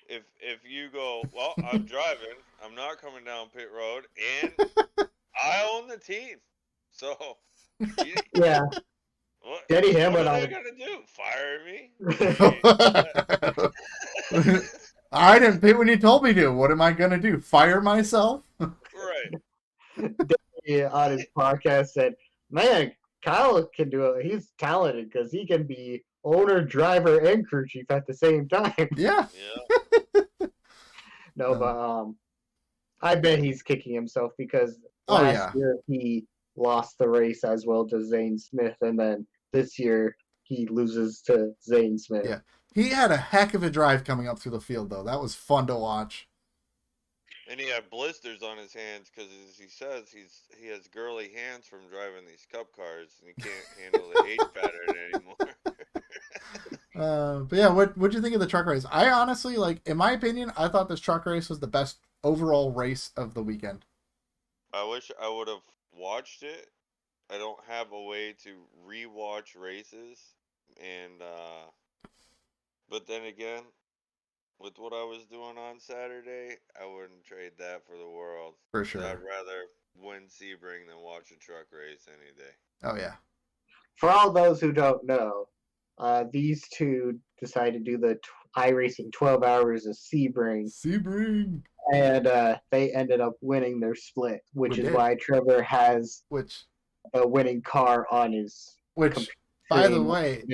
if you go, well, I'm driving, I'm not coming down pit road, and I own the team. So Denny what Hamlin are they gonna do? Fire me? I didn't pit when you told me to. What am I gonna do? Fire myself? Right. Denny on his podcast said, "Man, Kyle can do it. He's talented because he can be owner, driver, and crew chief at the same time." Yeah. No, but I bet he's kicking himself because last year he lost the race as well to Zane Smith, and then this year he loses to Zane Smith. Yeah, he had a heck of a drive coming up through the field, though. That was fun to watch. And he had blisters on his hands because, as he says, he has girly hands from driving these cup cars, and he can't handle the H pattern anymore. But yeah, what'd you think of the truck race? I honestly, in my opinion, I thought this truck race was the best overall race of the weekend. I wish I would have watched it. I don't have a way to rewatch races, and but then again, with what I was doing on Saturday, I wouldn't trade that for the world. For sure. I'd rather win Sebring than watch a truck race any day. Oh yeah. For all those who don't know, these two decided to do the iRacing 12 Hours of Sebring. And they ended up winning their split, which is why Trevor has a winning car on his. By the way,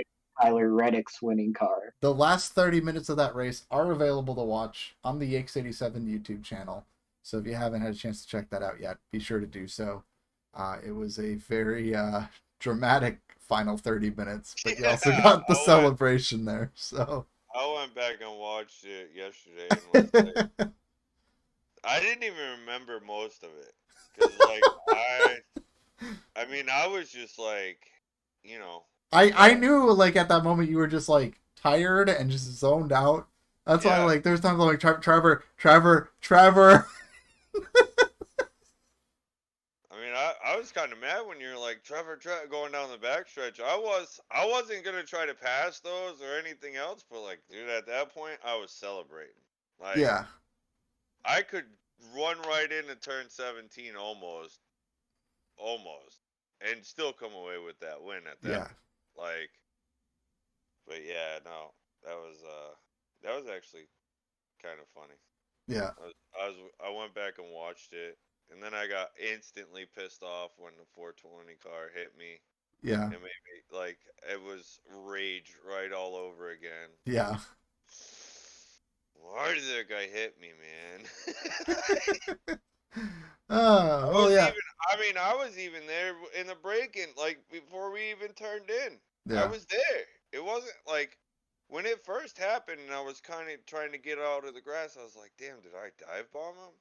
Tyler Reddick's winning car. The last 30 minutes of that race are available to watch on the Yakes87 YouTube channel. So if you haven't had a chance to check that out yet, be sure to do so. It was a very dramatic final 30 minutes, but you also got the celebration there. So I went back and watched it yesterday, and I didn't even remember most of it because, I was just I knew like at that moment you were just like tired and just zoned out. That's why Yeah. like there's times I'm like Trevor. I mean, I was kind of mad when you're like Trevor going down the backstretch. I wasn't gonna try to pass those or anything else, but like, dude, at that point, I was celebrating. Like, Yeah, I could run right into turn 17 almost, and still come away with that win at that. yeah, Like, but yeah, no, that was actually kind of funny. yeah, I went back and watched it, and then I got instantly pissed off when the 420 car hit me. yeah, It made me like it was rage right all over again. yeah. Why did that guy hit me, man? I Oh was yeah, even. I mean, I was even there in the break-in, like before we even turned in. I yeah, was there. It wasn't like when it first happened, and I was kind of trying to get out of the grass. I was like, "Damn, did I dive bomb him?"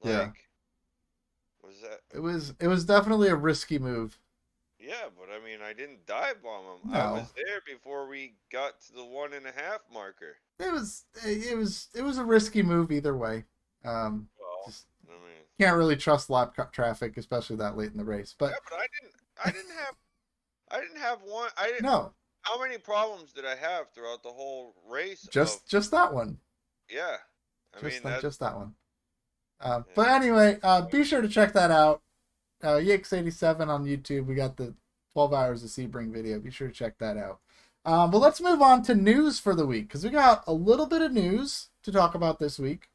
yeah. Like, was that? It was definitely a risky move. Yeah, but I mean, I didn't dive bomb him. I No, was there before we got to the 1.5 marker. it was a risky move either way. Um, Well, just I mean, can't really trust traffic, especially that late in the race. yeah, But but I didn't have one. I didn't. no, How many problems did I have throughout the whole race? Of just that one. yeah, I Just mean that, that's just that one. But yeah. anyway, be sure to check that out. Yix87 on YouTube. We got the 12 hours of Sebring video. Be sure to check that out. But let's move on to news for the week because we got a little bit of news to talk about this week.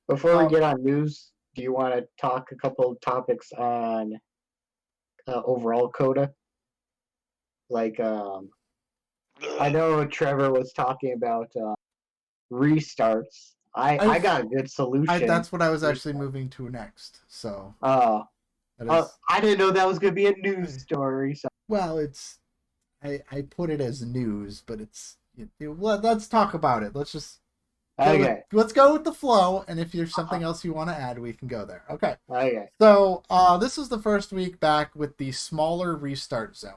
Before we Um, get on news, do you want to talk a couple of topics on overall Coda? Like, I know Trevor was talking about restarts. I I've, got a good solution. that's what I was actually moving to next. So Uh, that is I didn't know that was gonna be a news story. So well, I put it as news, but let's talk about it. Let's just okay, let's go with the flow, and if there's something else you want to add, we can go there. Okay. okay. So this is the first week back with the smaller restart zone.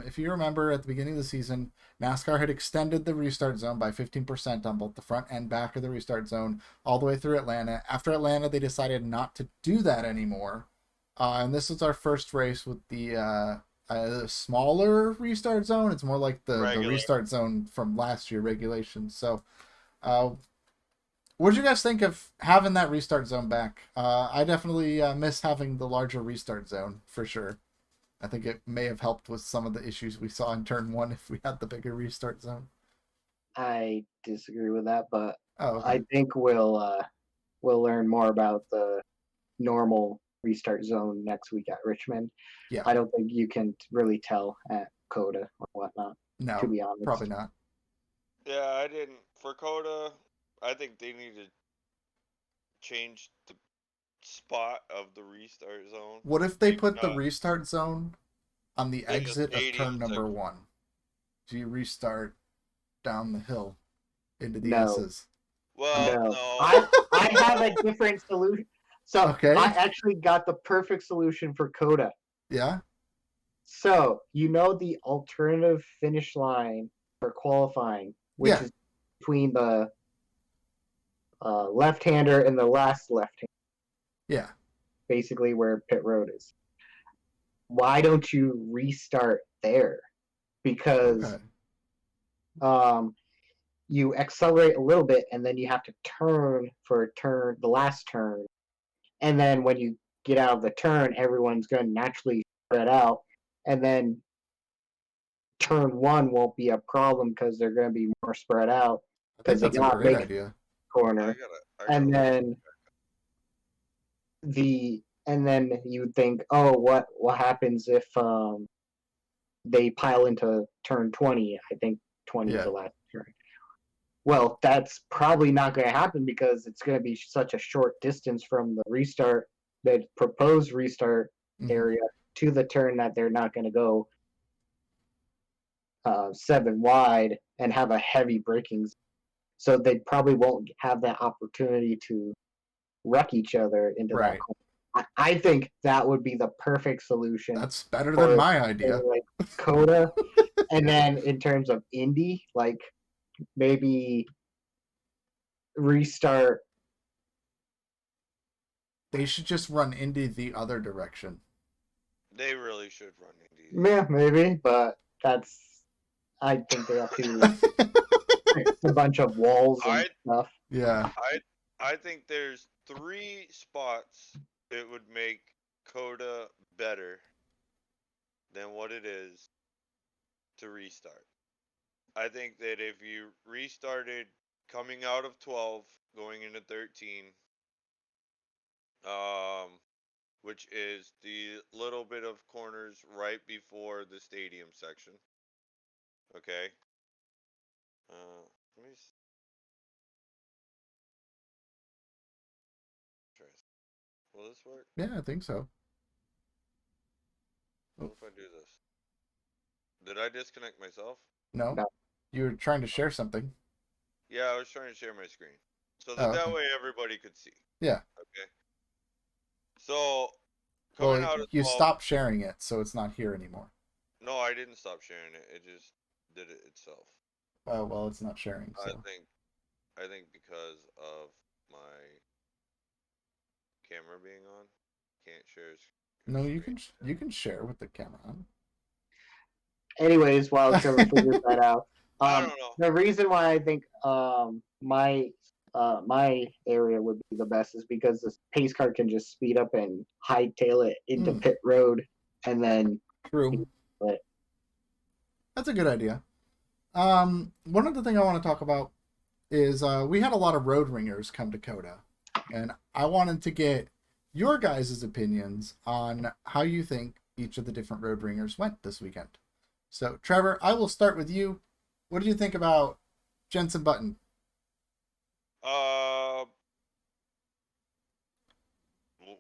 If you remember at the beginning of the season, NASCAR had extended the restart zone by 15% on both the front and back of the restart zone all the way through Atlanta. After Atlanta, they decided not to do that anymore. And this was our first race with the smaller restart zone. It's more like the Regular. restart zone from last year regulations. So uh, what did you guys think of having that restart zone back? I definitely miss having the larger restart zone for sure. I think it may have helped with some of the issues we saw in turn one if we had the bigger restart zone. I disagree with that, but Oh, okay. I think we'll learn more about the normal restart zone next week at Richmond. Yeah. I don't think you can really tell at Coda or whatnot. To No, be honest, probably not. Yeah, I didn't for Coda. I think they need to change the spot of the restart zone. What if they put the Uh, restart zone on the in the exit of stadium turn number section. one? So you restart down the hill into the No. S's. Well, no. no. I have a different solution. So Okay. I actually got the perfect solution for Coda. Yeah. So you know the alternative finish line for qualifying, which Yeah. is between the left-hander and the last left-hander, Yeah. basically where pit road is. Why don't you restart there? Because Okay. you accelerate a little bit and then you have to turn for the last turn. And then when you get out of the turn, everyone's going to naturally spread out. And then turn one won't be a problem because they're going to be more spread out I think because they that's a got great make idea. corner. I And gotta then you think, oh, what happens if they pile into turn 20? I think 20 is Yeah. the last turn. Well, that's probably not going to happen because it's going to be such a short distance from the proposed restart Mhm. area to the turn that they're not going to go 7 wide and have a heavy braking. So they probably won't have that opportunity to wreck each other into that Right. corner. I think that would be the perfect solution That's better than for my idea. like Coda. And then in terms of Indy, like maybe restart. They should just run Indy the other direction. They really should run Indy. Yeah, maybe, but I think they have to fix a bunch of walls and stuff. Yeah. I think there's 3 spots that would make Coda better than what it is to restart. I think that if you restarted coming out of 12, going into 13, which is the little bit of corners right before the stadium section. Okay. Let me try. Will this work? Yeah, I think so. What if I do this? Did I disconnect myself? No? No. You were trying to share something. Yeah, I was trying to share my screen. So Oh, that okay. way everybody could see. Yeah. Okay. So, coming Well, out of you 12... stopped sharing it, so it's not here anymore. No, I didn't stop sharing it. It just did it itself. Oh, well, it's not sharing, so. I think because of my camera being on, can't share. No, you can share with the camera on. Anyways, while Trevor figures that out, I don't know. the reason why I think my area would be the best is because the pace car can just speed up and hightail it into pit road, and then True. That's a good idea. One other thing I want to talk about is we had a lot of road ringers come to Coda, and I wanted to get your guys' opinions on how you think each of the different road ringers went this weekend. So, Trevor, I will start with you. What did you think about Jensen Button?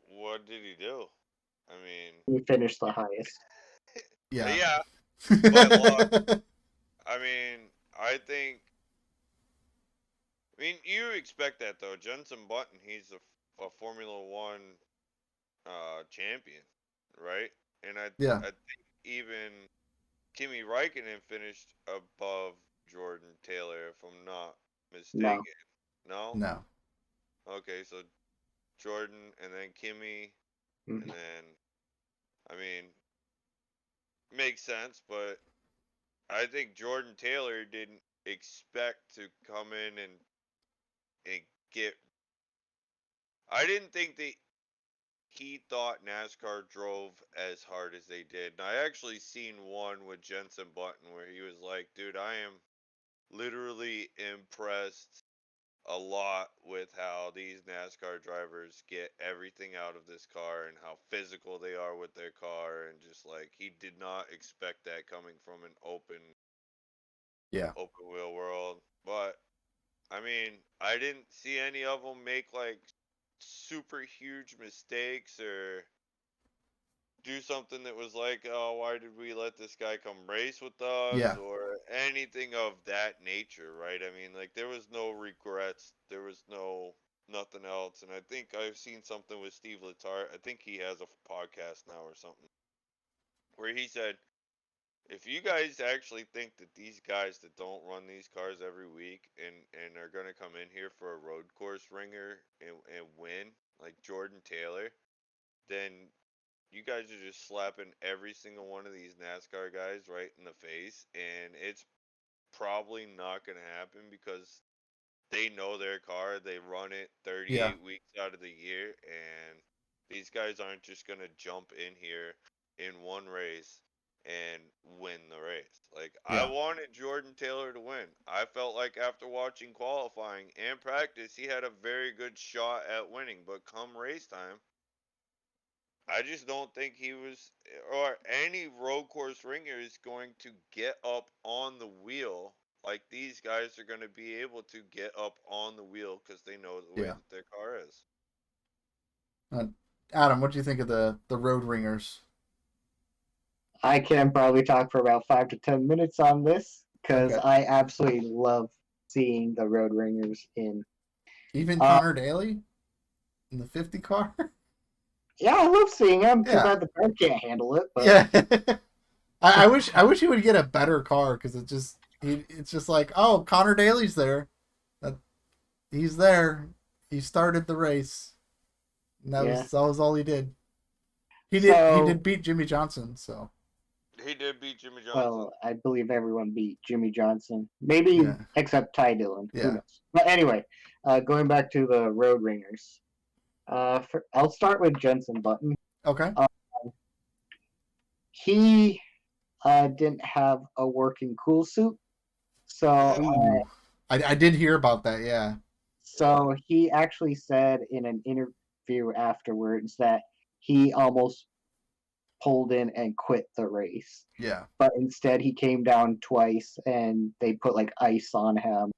What did he do? I mean, he finished the highest. Yeah. Yeah. But look, I mean, I mean, you expect that though. Jensen Button, he's a Formula One champion, right? And I think even Kimi Räikkönen finished above Jordan Taylor, if I'm not mistaken. No? No. Okay, so Jordan and then Kimi, and then, I mean, makes sense, but I think Jordan Taylor didn't expect to come in and get. I didn't think that he thought NASCAR drove as hard as they did. And I actually seen one with Jensen Button where he was like, dude, I am literally impressed a lot with how these NASCAR drivers get everything out of this car and how physical they are with their car, and just like he did not expect that coming from an open wheel world. But I mean, I didn't see any of them make like super huge mistakes or do something that was like, oh, why did we let this guy come race with us, or anything of that nature, right? I mean, like, there was no regrets, there was nothing else. And I think I've seen something with Steve Letarte. I think he has a podcast now or something, where he said, if you guys actually think that these guys that don't run these cars every week and are going to come in here for a road course ringer and win, like Jordan Taylor, then you guys are just slapping every single one of these NASCAR guys right in the face, and it's probably not going to happen because they know their car. They run it 38 weeks out of the year, and these guys aren't just going to jump in here in one race and win the race. Like, I wanted Jordan Taylor to win. I felt like after watching qualifying and practice, he had a very good shot at winning, but come race time, I just don't think he was, or any road course ringer is going to get up on the wheel like these guys are going to be able to get up on the wheel because they know the way that their car is. Adam, what do you think of the road ringers? I can probably talk for about 5 to 10 minutes on this because I absolutely love seeing the road ringers in. Even Connor Daly in the 50 car? Yeah, I love seeing him. Too bad the car can't handle it. But... Yeah. I wish he would get a better car because it's just like, oh, Connor Daly's there. That he's there. He started the race. And Yeah. that was all he did. He So, did beat Jimmy Johnson, so He did beat Jimmy Johnson. well, I believe everyone beat Jimmy Johnson. Maybe yeah. except Ty Dillon. Who Yeah. knows? But anyway, going back to the Road Ringers. I'll start with Jensen Button. Okay. Uh, he didn't have a working cool suit, so Ooh. I did hear about that, yeah. he actually said in an interview afterwards that he almost pulled in and quit the race, Yeah. but instead he came down twice and they put like ice on him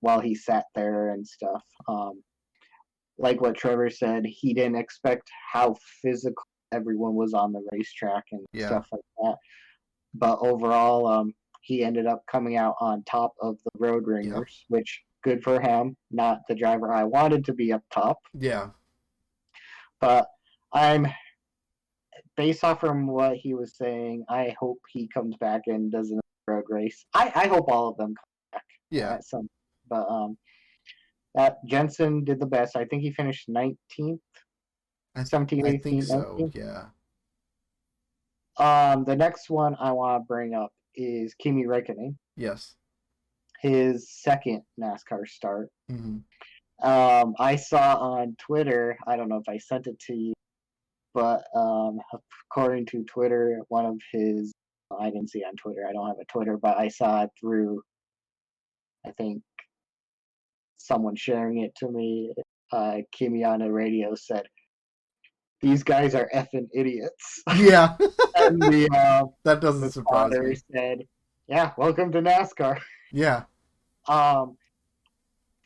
while he sat there and stuff. Like what Trevor said, he didn't expect how physical everyone was on the racetrack and Yeah. stuff like that. But overall, he ended up coming out on top of the Road Yep. Ringers, which good for him. Not the driver I wanted to be up top, Yeah. but I'm based off from what he was saying. I hope he comes back and does another road race. I hope all of them come back Yeah. at some. But that Jensen did the best. I think he finished 19th, 17th, I think 18th, so, 19th. yeah. The next one I want to bring up is Kimi Räikkönen, Yes. his second NASCAR start. Mm-hmm. I saw on Twitter, I don't know if I sent it to you, but according to Twitter, one of his, I didn't see it on Twitter, I don't have a Twitter, but I saw it through, I think, someone sharing it to me. Kimi on the radio said, "These guys are effing idiots." Yeah. And That doesn't the surprise father me. said, "Yeah, welcome to NASCAR." Yeah. Um,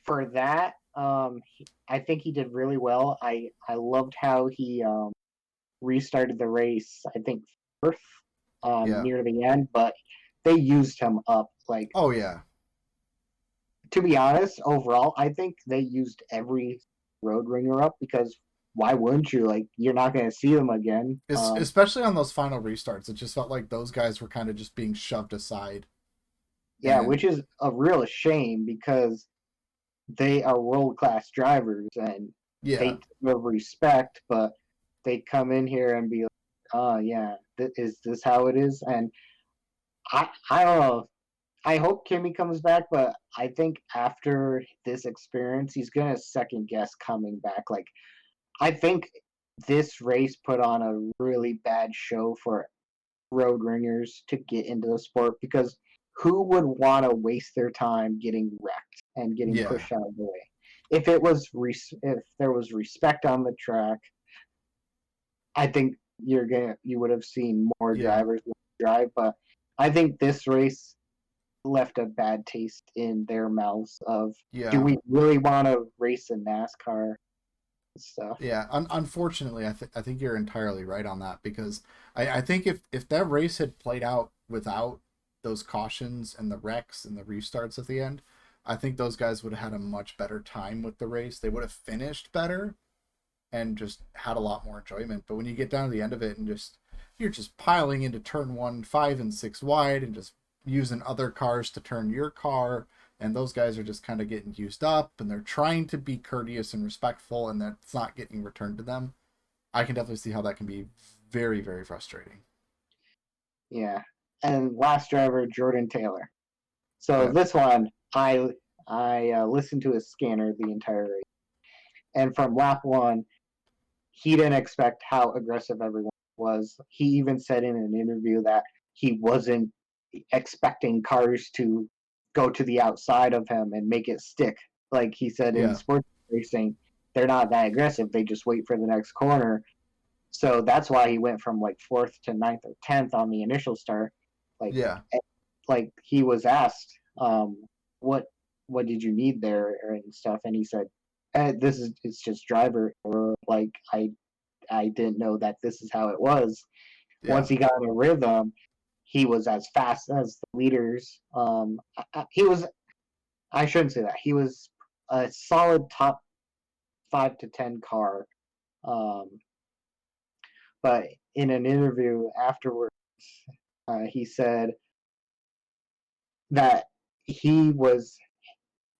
for that, I think he did really well. I loved how he restarted the race. I think fourth Yeah. near the end, but they used him up. Like, Oh yeah. to be honest, overall, I think they used every road ringer up because why wouldn't you? Like, you're not going to see them again. Especially on those final restarts, it just felt like those guys were kind of just being shoved aside. Yeah, And which is a real shame because they are world class drivers and yeah. they deserve respect, but they come in here and be like, "Oh yeah, is this how it is?" And I don't know. I hope Kimmy comes back, but I think after this experience, he's gonna second guess coming back. Like, I think this race put on a really bad show for road ringers to get into the sport because who would want to waste their time getting wrecked and getting Yeah. pushed out of the way? If there was respect on the track, I think you would have seen more Yeah. drivers drive. But I think this race left a bad taste in their mouths of do Yeah. we really want to race in NASCAR and stuff? Yeah. Unfortunately, I think you're entirely right on that because I think if that race had played out without those cautions and the wrecks and the restarts at the end, I think those guys would have had a much better time with the race. They would have finished better and just had a lot more enjoyment. But when you get down to the end of it and you're just piling into turn 1, 5 and 6 wide and just using other cars to turn your car, and those guys are just kind of getting used up and they're trying to be courteous and respectful and that's not getting returned to them. I can definitely see how that can be very, very frustrating. Yeah. And last driver, Jordan Taylor. So Yeah. this one, I listened to his scanner the entire race, and from lap one, he didn't expect how aggressive everyone was. He even said in an interview that he wasn't expecting cars to go to the outside of him and make it stick. Like he said in Yeah. sports racing, they're not that aggressive. They just wait for the next corner. So that's why he went from like fourth to ninth or 10th on the initial start. Like, Yeah. like he was asked, what did you need there and stuff, and he said, it's just driver, or like I didn't know that this is how it was. Yeah. Once he got in a rhythm, he was as fast as the leaders. He was, I shouldn't say that. He was a solid top 5 to 10 car. Um, but in an interview afterward, He said that he was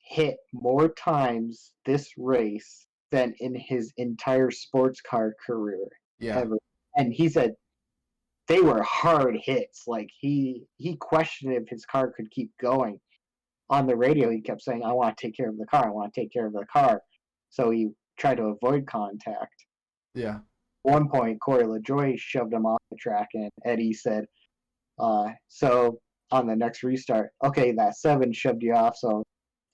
hit more times this race than in his entire sports car career Yeah. ever. And he said they were hard hits. Like he questioned if his car could keep going. On the radio, he kept saying, "I want to take care of the car. I want to take care of the car." So he tried to avoid contact. Yeah. At one point, Corey LaJoie shoved him off the track, and Eddie said, "So on the next restart, okay, that 7 shoved you off, so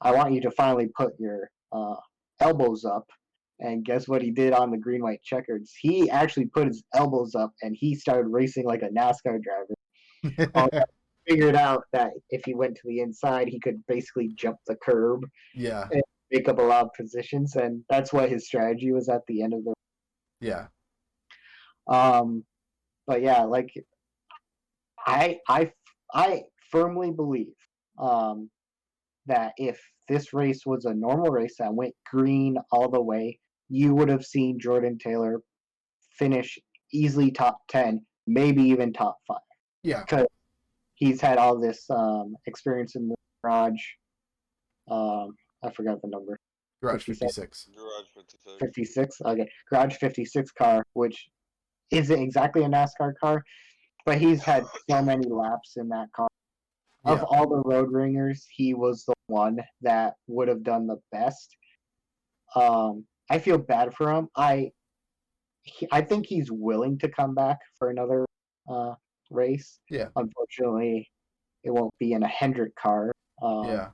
I want you to finally put your elbows up." And guess what he did on the green white checkers? He actually put his elbows up and he started racing like a NASCAR driver. Figured out that if he went to the inside, he could basically jump the curb Yeah. and make up a lot of positions, and that's what his strategy was at the end of the. Yeah. But yeah, like I firmly believe that if this race was a normal race that went green all the way, you would have seen Jordan Taylor finish easily top 10, maybe even top 5. Yeah. Because he's had all this experience in the garage. I forgot the number. Garage 56. Garage 56. 56? Okay. Garage 56 car, which isn't exactly a NASCAR car, but he's had so many laps in that car. Yeah. Of all the road ringers, he was the one that would have done the best. I feel bad for him. I think he's willing to come back for another race. Yeah. Unfortunately, it won't be in a Hendrick car. Yeah.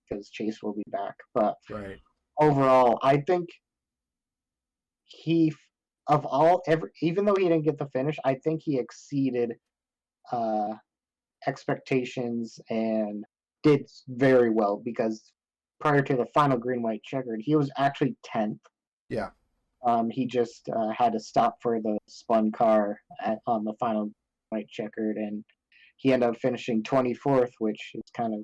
Because Chase will be back. But Right. overall, I think even though he didn't get the finish, I think he exceeded expectations and did very well because prior to the final green white checkered, he was actually 10th. Yeah. He just had to stop for the spun car on the final white checkered, and he ended up finishing 24th, which is kind of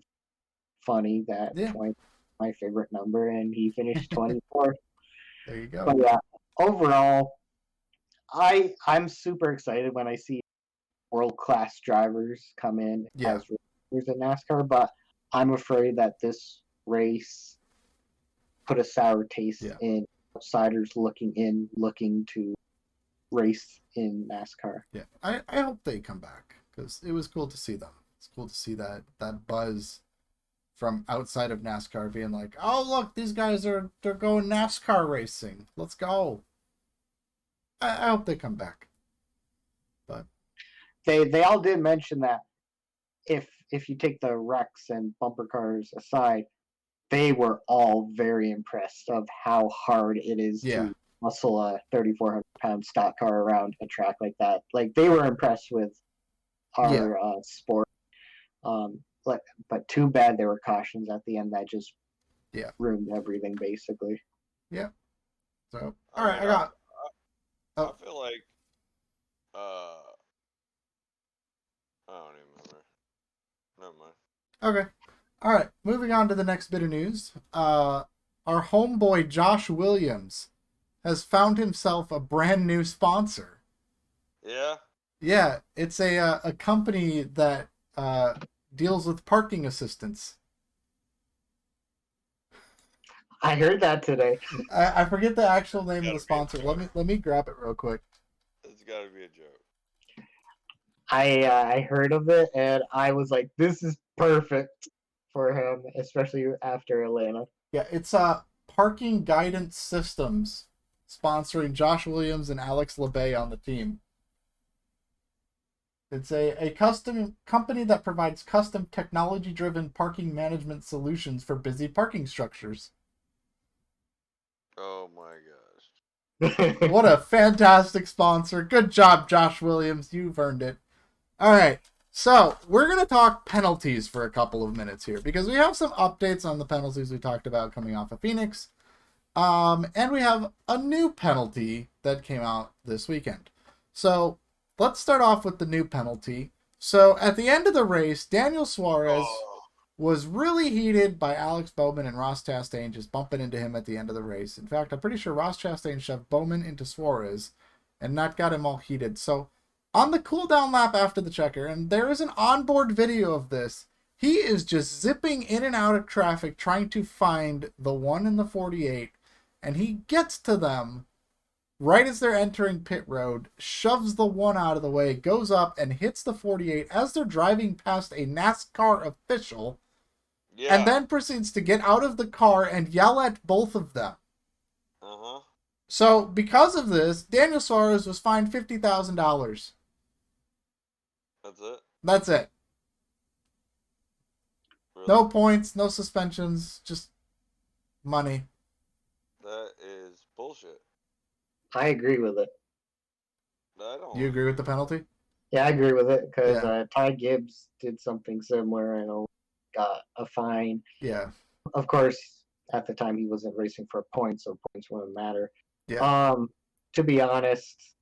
funny that 20 my favorite number, and he finished 24th. There you go. But yeah, overall, I'm super excited when I see world-class drivers come in as racers in NASCAR, but I'm afraid that this race put a sour taste in outsiders looking to race in NASCAR. Yeah, I hope they come back because it was cool to see them. It's cool to see that buzz from outside of NASCAR being like, "Oh, look, these guys they're going NASCAR racing. Let's go." I hope they come back. But they all did mention that if you take the wrecks and bumper cars aside, they were all very impressed of how hard it is to muscle a 3,400-pound stock car around a track like that. Like they were impressed with our sport. But too bad there were cautions at the end that just ruined everything basically. Yeah. So all right, I feel like I don't even remember. Never mind. Okay. All right. Moving on to the next bit of news. Our homeboy Josh Williams has found himself a brand new sponsor. Yeah. Yeah, it's a company that deals with parking assistance. I heard that today. I forget the actual name of the sponsor. Let me grab it real quick. It's got to be a joke. I heard of it and I was like, this is perfect for him, especially after Atlanta. Yeah, it's Parking Guidance Systems sponsoring Josh Williams and Alex LeBay on the team. It's a custom company that provides custom technology-driven parking management solutions for busy parking structures. Oh my gosh. What a fantastic sponsor. Good job, Josh Williams. You've earned it. All right. So we're going to talk penalties for a couple of minutes here because we have some updates on the penalties we talked about coming off of Phoenix. And we have a new penalty that came out this weekend. So let's start off with the new penalty. So at the end of the race, Daniel Suarez was really heated by Alex Bowman and Ross Chastain just bumping into him at the end of the race. In fact, I'm pretty sure Ross Chastain shoved Bowman into Suarez and not got him all heated. So On the cooldown lap after the checker, and there is an onboard video of this, he is just zipping in and out of traffic trying to find the 1 in the 48, and he gets to them right as they're entering pit road, shoves the 1 out of the way, goes up and hits the 48 as they're driving past a NASCAR official, and Yeah. then proceeds to get out of the car and yell at both of them. Uh-huh. So, because of this, Daniel Suarez was fined $50,000. That's it? That's it. Really? No points, no suspensions, just money. That is bullshit. I agree with it. I don't You agree with the penalty? Yeah, I agree with it because Yeah. Ty Gibbs did something similar and got a fine. Yeah. Of course, at the time he wasn't racing for points, so points wouldn't matter. Yeah. To be honest,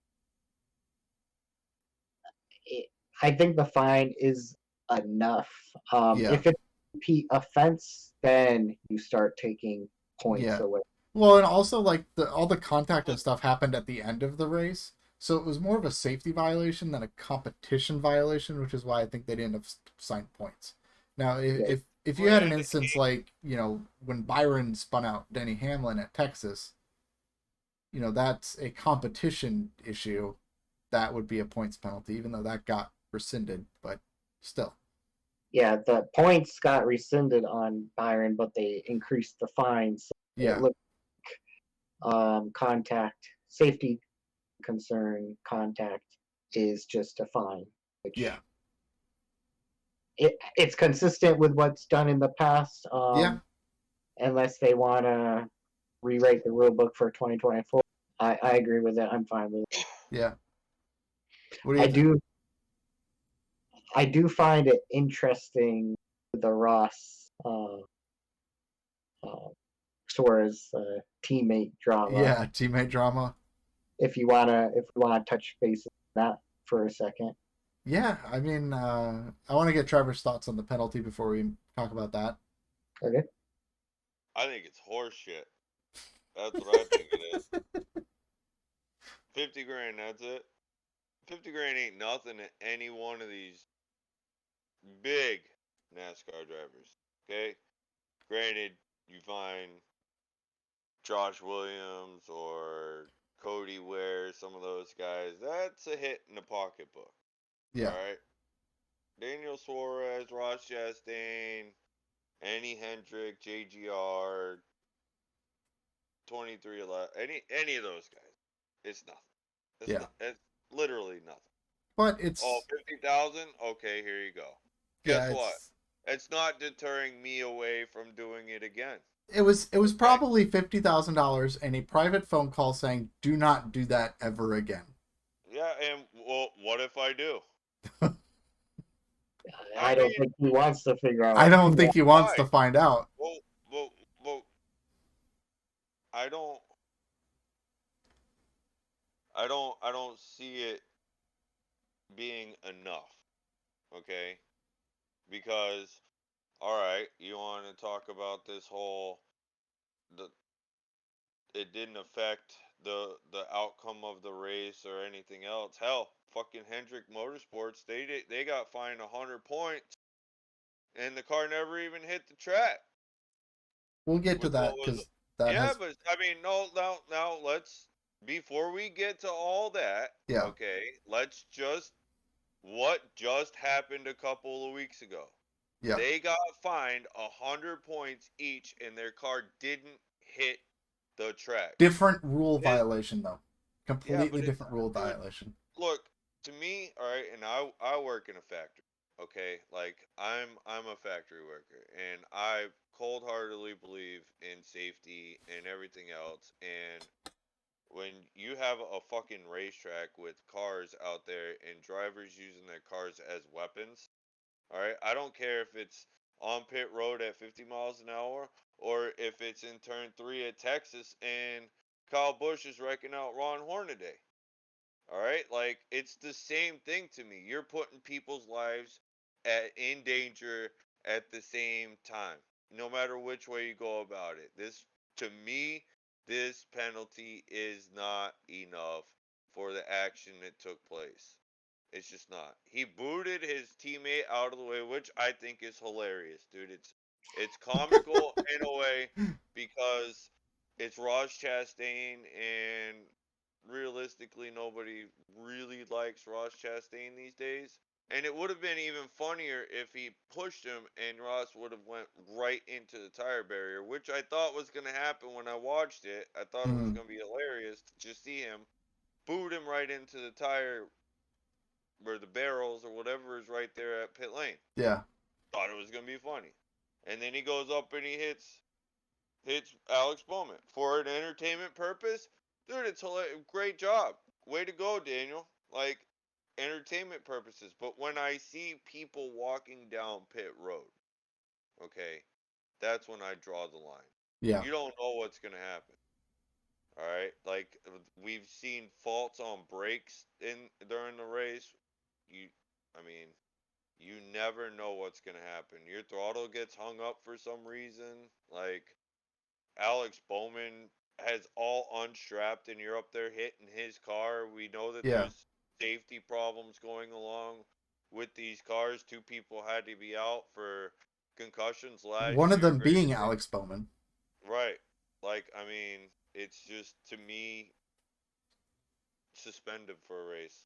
I think the fine is enough. Yeah. If it's a repeat offense, then you start taking points Yeah. away. Well, and also like all the contact and stuff happened at the end of the race, so it was more of a safety violation than a competition violation, which is why I think they didn't have signed points. Now, if you had an instance like when Byron spun out Denny Hamlin at Texas, that's a competition issue. That would be a points penalty, even though that got rescinded, but still. Yeah, the points got rescinded on Byron, but they increased the fines. So Yeah. it looked contact safety concern contact is just a fine. Which Yeah. It's consistent with what's done in the past. Yeah. Unless they want to rewrite the rule book for 2024, I agree with it. I'm fine with it. Yeah. What do you think? I do find it interesting the Ross Suarez teammate drama. Yeah, teammate drama. If you wanna touch base on that for a second. Yeah, I mean, I want to get Trevor's thoughts on the penalty before we talk about that. Okay. I think it's horse shit. That's what I think it is. 50 grand, that's it. 50 grand ain't nothing to any one of these big NASCAR drivers. Okay? Granted, you find Josh Williams or Cody Ware, some of those guys, that's a hit in the pocketbook. Yeah. Alright? Daniel Suarez, Ross Chastain, Annie Hendrick, JGR, 2311, any of those guys. It's nothing. It's literally nothing. But it's 50,000? Okay, here you go. Guess what? It's not deterring me away from doing it again. It was probably $50,000 and a private phone call saying, "Do not do that ever again." Yeah, and well, what if I do? I don't think he wants to figure out. I don't think he wants to find out. Well, I don't see it being enough. Okay? Because all right, you want to talk about this whole it didn't affect the outcome of the race or anything else. Hell, fucking Hendrick Motorsports, they got fined 100 points and the car never even hit the track. We'll get to that because but I mean, now let's before we get to all that. Yeah. Okay, let's just what just happened a couple of weeks ago. Yeah. They got fined 100 points each, and their car didn't hit the track. Different rule violation, though. Completely different rule violation. Look, to me, all right, and I work in a factory. Okay, like I'm a factory worker, and I cold-heartedly believe in safety and everything else. And when you have a fucking racetrack with cars out there and drivers using their cars as weapons, all right, I don't care if it's on pit road at 50 miles an hour or if it's in turn 3 at Texas and Kyle Busch is wrecking out Ron Hornaday. All right, like it's the same thing to me. You're putting people's lives in danger at the same time, no matter which way you go about it. To me, this penalty is not enough for the action that took place. It's just not. He booted his teammate out of the way, which I think is hilarious, dude. It's comical in a way because it's Ross Chastain, and realistically, nobody really likes Ross Chastain these days. And it would have been even funnier if he pushed him and Ross would have went right into the tire barrier, which I thought was going to happen when I watched it. I thought it was Mm, going to be hilarious to just see him boot him right into the tire where the barrels or whatever is right there at pit lane. yeah. Thought it was gonna be funny, and then he goes up and he hits Alex Bowman for an entertainment purpose. Dude, it's great job, way to go, Daniel. Like entertainment purposes. But when I see people walking down pit road, okay, that's when I draw the line. Yeah. You don't know what's gonna happen. All right, like we've seen faults on brakes during the race. You, I mean, you never know what's gonna happen. Your throttle gets hung up for some reason. Like Alex Bowman has all unstrapped, and you're up there hitting his car. We know that Yeah. there's safety problems going along with these cars. 2 people had to be out for concussions One last of year. them being Alex Bowman. Right. Like, I mean, it's just to me suspended for a race.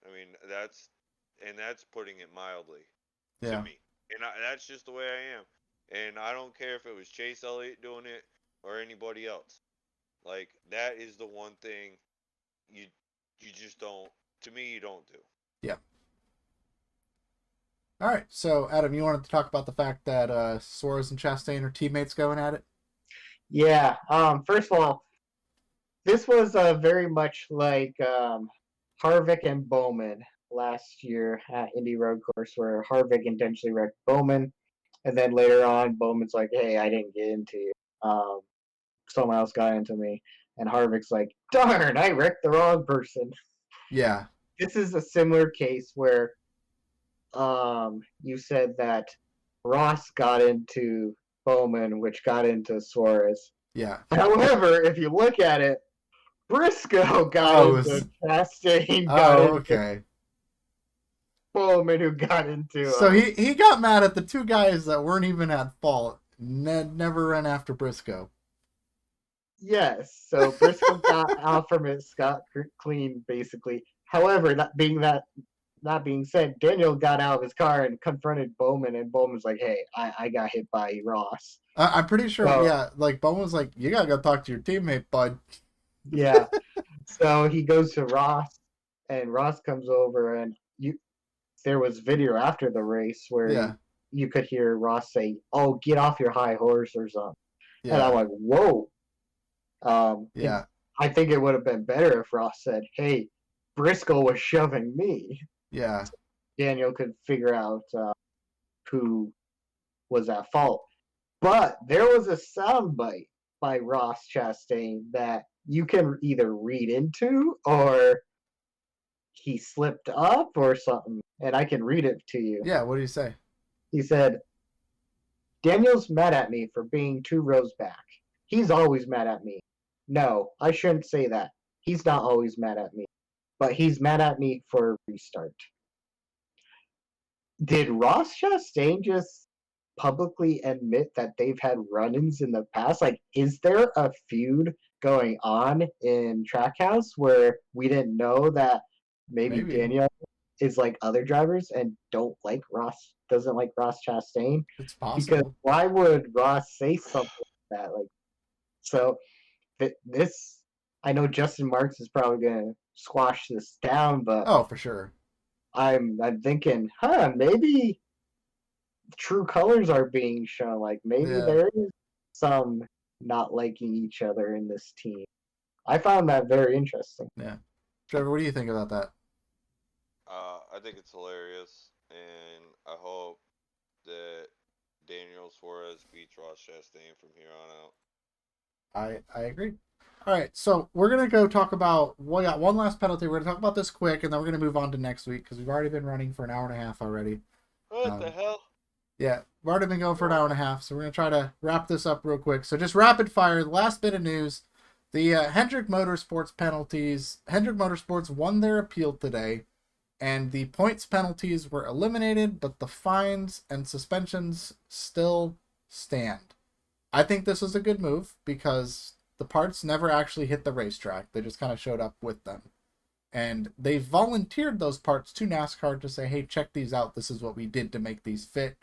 I mean, that's putting it mildly to Yeah. me. And that's just the way I am. And I don't care if it was Chase Elliott doing it or anybody else. Like that is the one thing you you just don't, to me, you don't do. Yeah. All right. So, Adam, you wanted to talk about the fact that Suarez and Chastain are teammates going at it? Yeah. First of all, this was very much like Harvick and Bowman last year at Indy Road Course, where Harvick intentionally wrecked Bowman, and then later on, Bowman's like, "Hey, I didn't get into you. Someone else got into me," and Harvick's like, "Darn, I wrecked the wrong person." Yeah. This is a similar case where you said that Ross got into Bowman, which got into Suarez. Yeah. However, if you look at it, Briscoe got Oh, into Chastain, got oh, into okay. Bowman, who got into. So he got mad at the 2 guys that weren't even at fault. Never ran after Briscoe. Yes, so Briscoe got out from it scot clean, basically. However, that being said, Daniel got out of his car and confronted Bowman, and Bowman's like, "Hey, I got hit by Ross." I'm pretty sure, So yeah, like Bowman was like, you gotta go talk to your teammate, bud. yeah, so he goes to Ross, and Ross comes over, and there was video after the race where Yeah. you could hear Ross say, "Oh, get off your high horse" or something, and I'm Yeah. like, "Whoa." Yeah. I think it would have been better if Ross said, "Hey, Briscoe was shoving me." Yeah. Daniel could figure out who was at fault. But there was a soundbite by Ross Chastain that you can either read into or he slipped up or something, and I can read it to you. Yeah. What do you say? He said, "Daniel's mad at me for being 2 rows back. He's always mad at me. No, I shouldn't say that. He's not always mad at me, but he's mad at me for a restart." Did Ross Chastain just publicly admit that they've had run-ins in the past? Like, is there a feud going on in Trackhouse where we didn't know that maybe Maybe. Daniel is like other drivers and doesn't like Ross Chastain? It's Because possible. why would Ross say something like that? Like, so this, I know Justin Marks is probably gonna squash this down, but Oh, for sure. I'm thinking, maybe true colors are being shown. Like maybe Yeah. there is some not liking each other in this team. I found that very interesting. Yeah. Trevor, what do you think about that? I think it's hilarious, and I hope that Daniel Suarez beats Ross Chastain from here on out. I agree. All right, so we're gonna go talk about. We got one last penalty. We're gonna talk about this quick, and then we're gonna move on to next week because we've already been running for an hour and a half already. What the Um, hell? yeah, we've already been going for an hour and a half, so we're gonna try to wrap this up real quick. So just rapid fire. The last bit of news: the Hendrick Motorsports penalties. Hendrick Motorsports won their appeal today, and the points penalties were eliminated, but the fines and suspensions still stand. I think this was a good move because the parts never actually hit the racetrack. They just kind of showed up with them. And they volunteered those parts to NASCAR to say, hey, check these out. This is what we did to make these fit.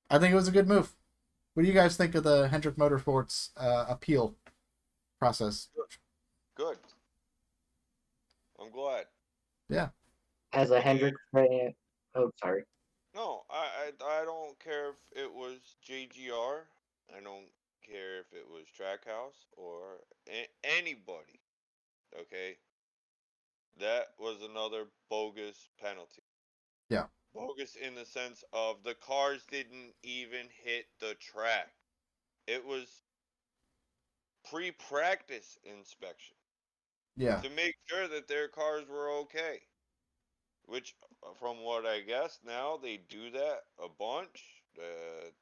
I think it was a good move. What do you guys think of the Hendrick Motorsports appeal process? Good. I'm glad. Yeah. As a Hendrick fan, oh sorry. No, I don't care if it was JGR. I don't care if it was Trackhouse or anybody. Okay, that was another bogus penalty. Yeah. Bogus in the sense of the cars didn't even hit the track. It was pre-practice inspection Yeah. to make sure that their cars were okay. Which, from what I guess now, they do that a bunch.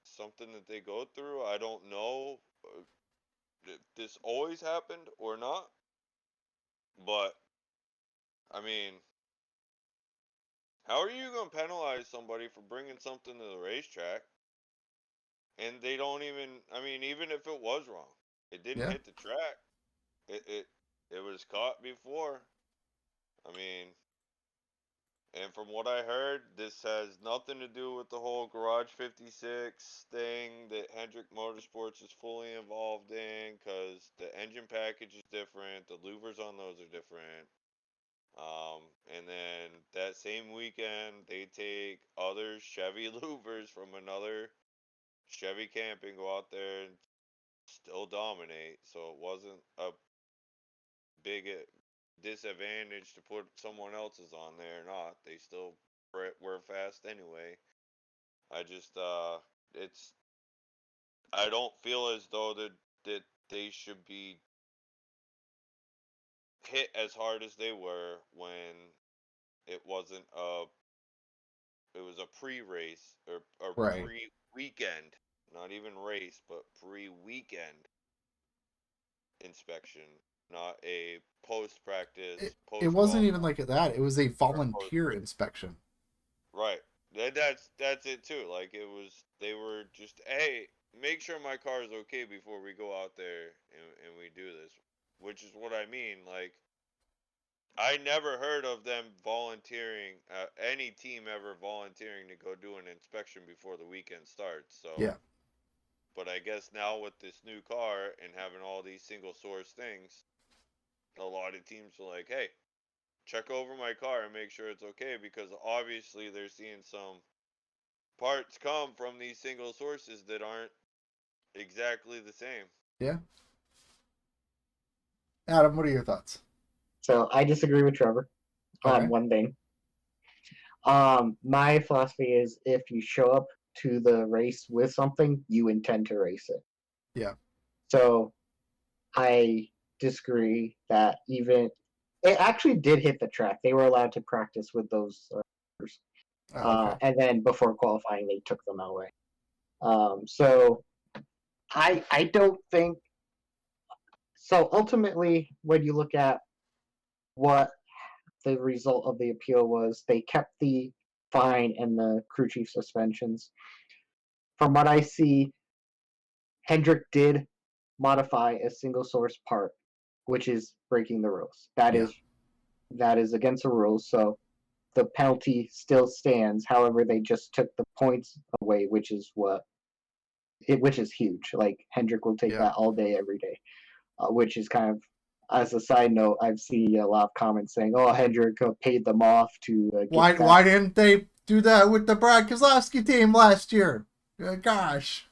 Something that they go through. I don't know if this always happened or not. But, I mean, how are you going to penalize somebody for bringing something to the racetrack and they don't even, I mean, even if it was wrong, it didn't Yeah. hit the track. It was caught before. I mean, and from what I heard, this has nothing to do with the whole Garage 56 thing that Hendrick Motorsports is fully involved in, because the engine package is different, the louvers on those are different. And then that same weekend, they take other Chevy louvers from another Chevy camping, go out there and still dominate. So it wasn't a big disadvantage to put someone else's on there or not. They still were fast anyway. I just it's I don't feel as though that they should be hit as hard as they were when it wasn't it was a pre-race or Right. pre-weekend, not even race, but pre-weekend inspection, not a post-practice, It wasn't post-qualifying, even like that. It was a or volunteer post-race. inspection. Right. That's it too. Like it was, they were just, hey, make sure my car is okay before we go out there and we do this, which is what I mean. Like I never heard of them volunteering, any team ever volunteering to go do an inspection before the weekend starts. So, Yeah. but I guess now with this new car and having all these single source things, a lot of teams are like, hey, check over my car and make sure it's okay, because obviously they're seeing some parts come from these single sources that aren't exactly the same. Yeah. Adam, what are your thoughts? So I disagree with Trevor on Okay. one thing. My philosophy is if you show up to the race with something, you intend to race it. Yeah. So I disagree that even it actually did hit the track. They were allowed to practice with those, Oh, okay. and then before qualifying, they took them away. So I don't think so. Ultimately, when you look at what the result of the appeal was, they kept the fine and the crew chief suspensions. From what I see, Hendrick did modify a single source part, which is breaking the rules. Yeah. That is against the rules. So the penalty still stands. However, they just took the points away, which is huge. Like Hendrick will take Yeah. that all day, every day, which is kind of. As a side note, I've seen a lot of comments saying, "Oh, Hendrick paid them off to get that." Why didn't they do that with the Brad Keselowski team last year? Gosh.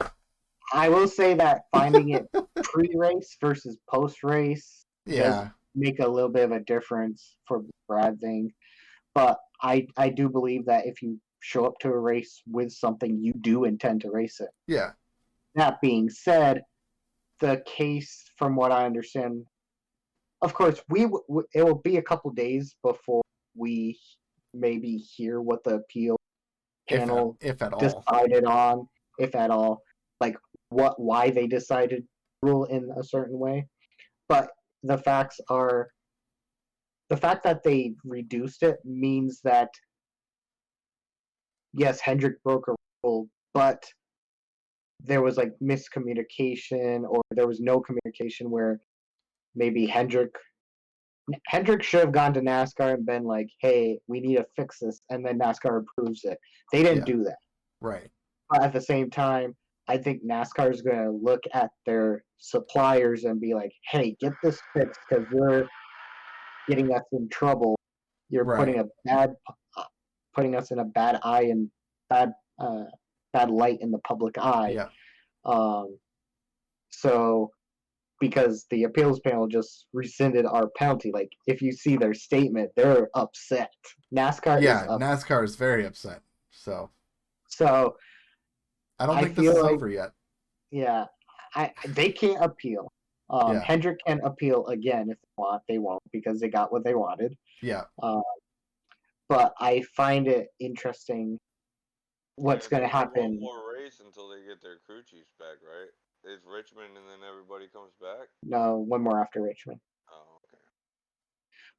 I will say that finding it pre-race versus post-race does Yeah. make a little bit of a difference for the Brad thing. But I do believe that if you show up to a race with something, you do intend to race it. Yeah. That being said, the case, from what I understand, of course, it will be a couple days before we maybe hear what the appeal panel If at all. decided on, if at all, like why they decided to rule in a certain way. But the facts are the fact that they reduced it means that yes, Hendrick broke a rule, but there was like miscommunication or there was no communication where maybe Hendrick should have gone to NASCAR and been like, "Hey, we need to fix this," and then NASCAR approves it. They didn't Yeah. do that. Right. But at the same time, I think NASCAR is going to look at their suppliers and be like, "Hey, get this fixed because you're getting us in trouble. You're Right. putting us in a bad eye and bad uh, bad light in the public eye." Yeah. Um, so because the appeals panel just rescinded our penalty. Like if you see their statement, they're upset. NASCAR is Yeah. up. NASCAR is very upset. So So I don't I think this feel is like over yet. yeah, they can't appeal. Yeah. Hendrick can appeal again if they want. They won't because they got what they wanted. Yeah. Uh, but I find it interesting what's Yeah, going to they have one happen. more race until they get their crew chiefs back, right? It's Richmond and then everybody comes back. No, one more after Richmond. Oh, okay.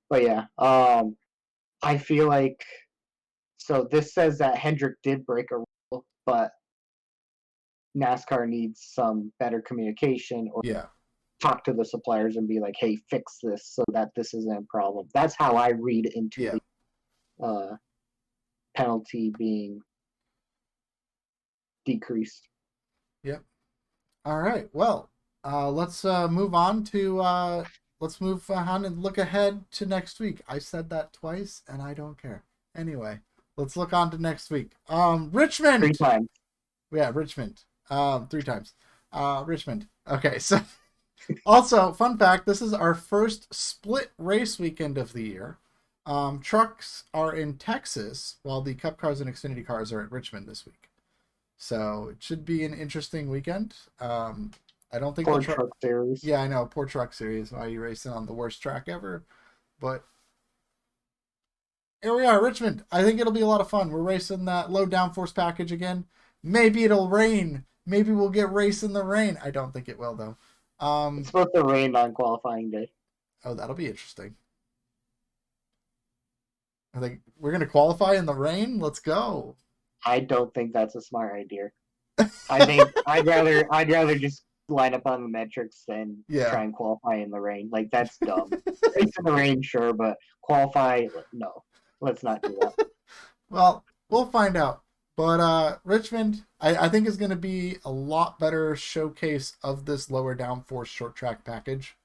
But yeah, I feel like so. This says that Hendrick did break a rule, but NASCAR needs some better communication or Yeah. talk to the suppliers and be like, "Hey, fix this so that this isn't a problem." That's how I read into Yeah. the penalty being decreased. Yep. All right. Well, let's move on to let's move on and look ahead to next week. I said that twice, and I don't care. Anyway, let's look on to next week. Three Richmond. times. Yeah, Richmond. 3 times. Richmond. Okay. So, also, fun fact: this is our first split race weekend of the year. Trucks are in Texas, while the Cup cars and Xfinity cars are at Richmond this week. So it should be an interesting weekend. I don't think Poor the truck. truck series. Yeah, I know. Poor truck series. Why are you racing on the worst track ever? But here we are, Richmond. I think it'll be a lot of fun. We're racing that low downforce package again. Maybe it'll rain. Maybe we'll get race in the rain. I don't think it will though. It's supposed to rain on qualifying day. Oh, that'll be interesting. I think we're gonna qualify in the rain. Let's go. I don't think that's a smart idea. I think I'd rather just line up on the metrics than Yeah. try and qualify in the rain. Like that's dumb. Race in the rain, sure, but qualify, no. Let's not do that. Well, we'll find out. But Richmond, I think is going to be a lot better showcase of this lower downforce short track package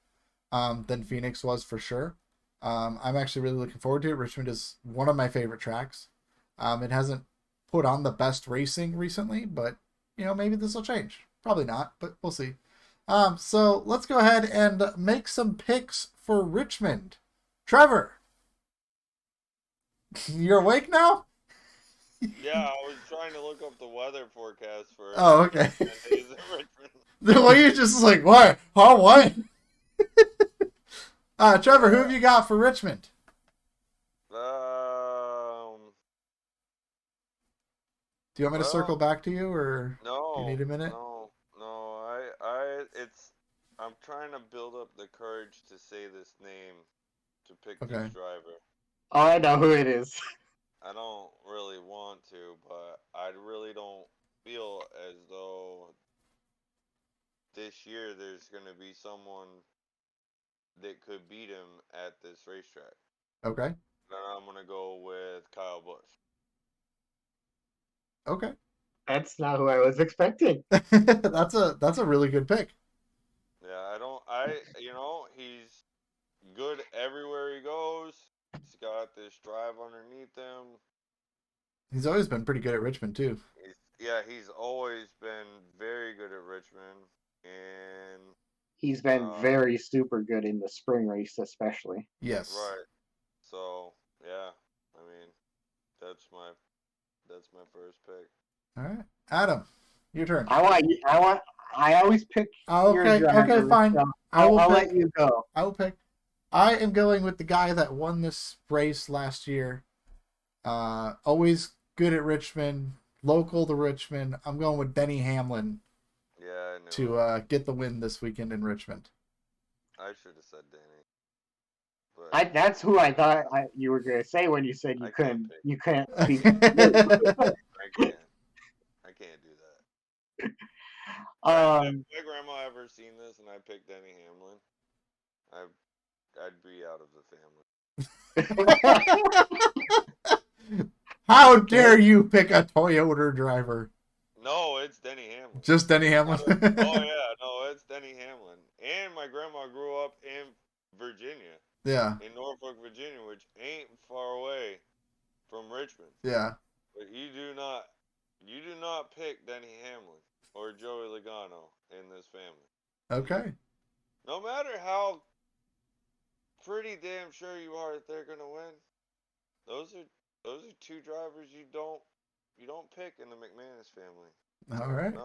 than Phoenix was for sure. I'm actually really looking forward to it. Richmond is one of my favorite tracks. It hasn't put on the best racing recently, but maybe this will change. Probably not, but we'll see. So let's go ahead and make some picks for Richmond. Trevor, you're awake now? Yeah, I was trying to look up the weather forecast for Oh, okay. 10 days in Richmond. The way you're just like, what? Huh, what? Trevor, who have you got for Richmond? Do you want me to circle back to you, or no, do you need a minute? No. I'm trying to build up the courage to say this name to pick Okay. this driver. Oh, I know who it is. I don't really want to, but I really don't feel as though this year there's going to be someone that could beat him at this racetrack. Okay. Then I'm going to go with Kyle Busch. Okay. That's not who I was expecting. That's a really good pick. Yeah, he's good everywhere he goes. He's got this drive underneath him. He's always been pretty good at Richmond too. He's always been very good at Richmond, and He's been very super good in the spring race, especially. Yes. Right. So yeah, I mean, that's my first pick. All right, Adam, your turn. I always pick. Okay. Your driver, Okay. Fine. so I'll let you go. I will pick. I am going with the guy that won this race last year. Always good at Richmond, local to Richmond. I'm going with Denny Hamlin. Yeah, I know. To get the win this weekend in Richmond. I should have said Danny. But That's who I thought you were gonna say when you said I can't pick. you couldn't speak. I can't. I can't do that. If my grandma ever seen this and I picked Denny Hamlin, I'd be out of the family. How Okay. dare you pick a Toyota driver? No, it's Denny Hamlin. Just Denny Hamlin? Oh yeah, no, it's Denny Hamlin. And my grandma grew up in Virginia, Yeah, in Norfolk, Virginia, which ain't far away from Richmond. yeah. But you do not pick Denny Hamlin or Joey Logano in this family. Okay. No matter how pretty damn sure you are that they're gonna win, those are two drivers you don't pick in the McManus family. All right. No,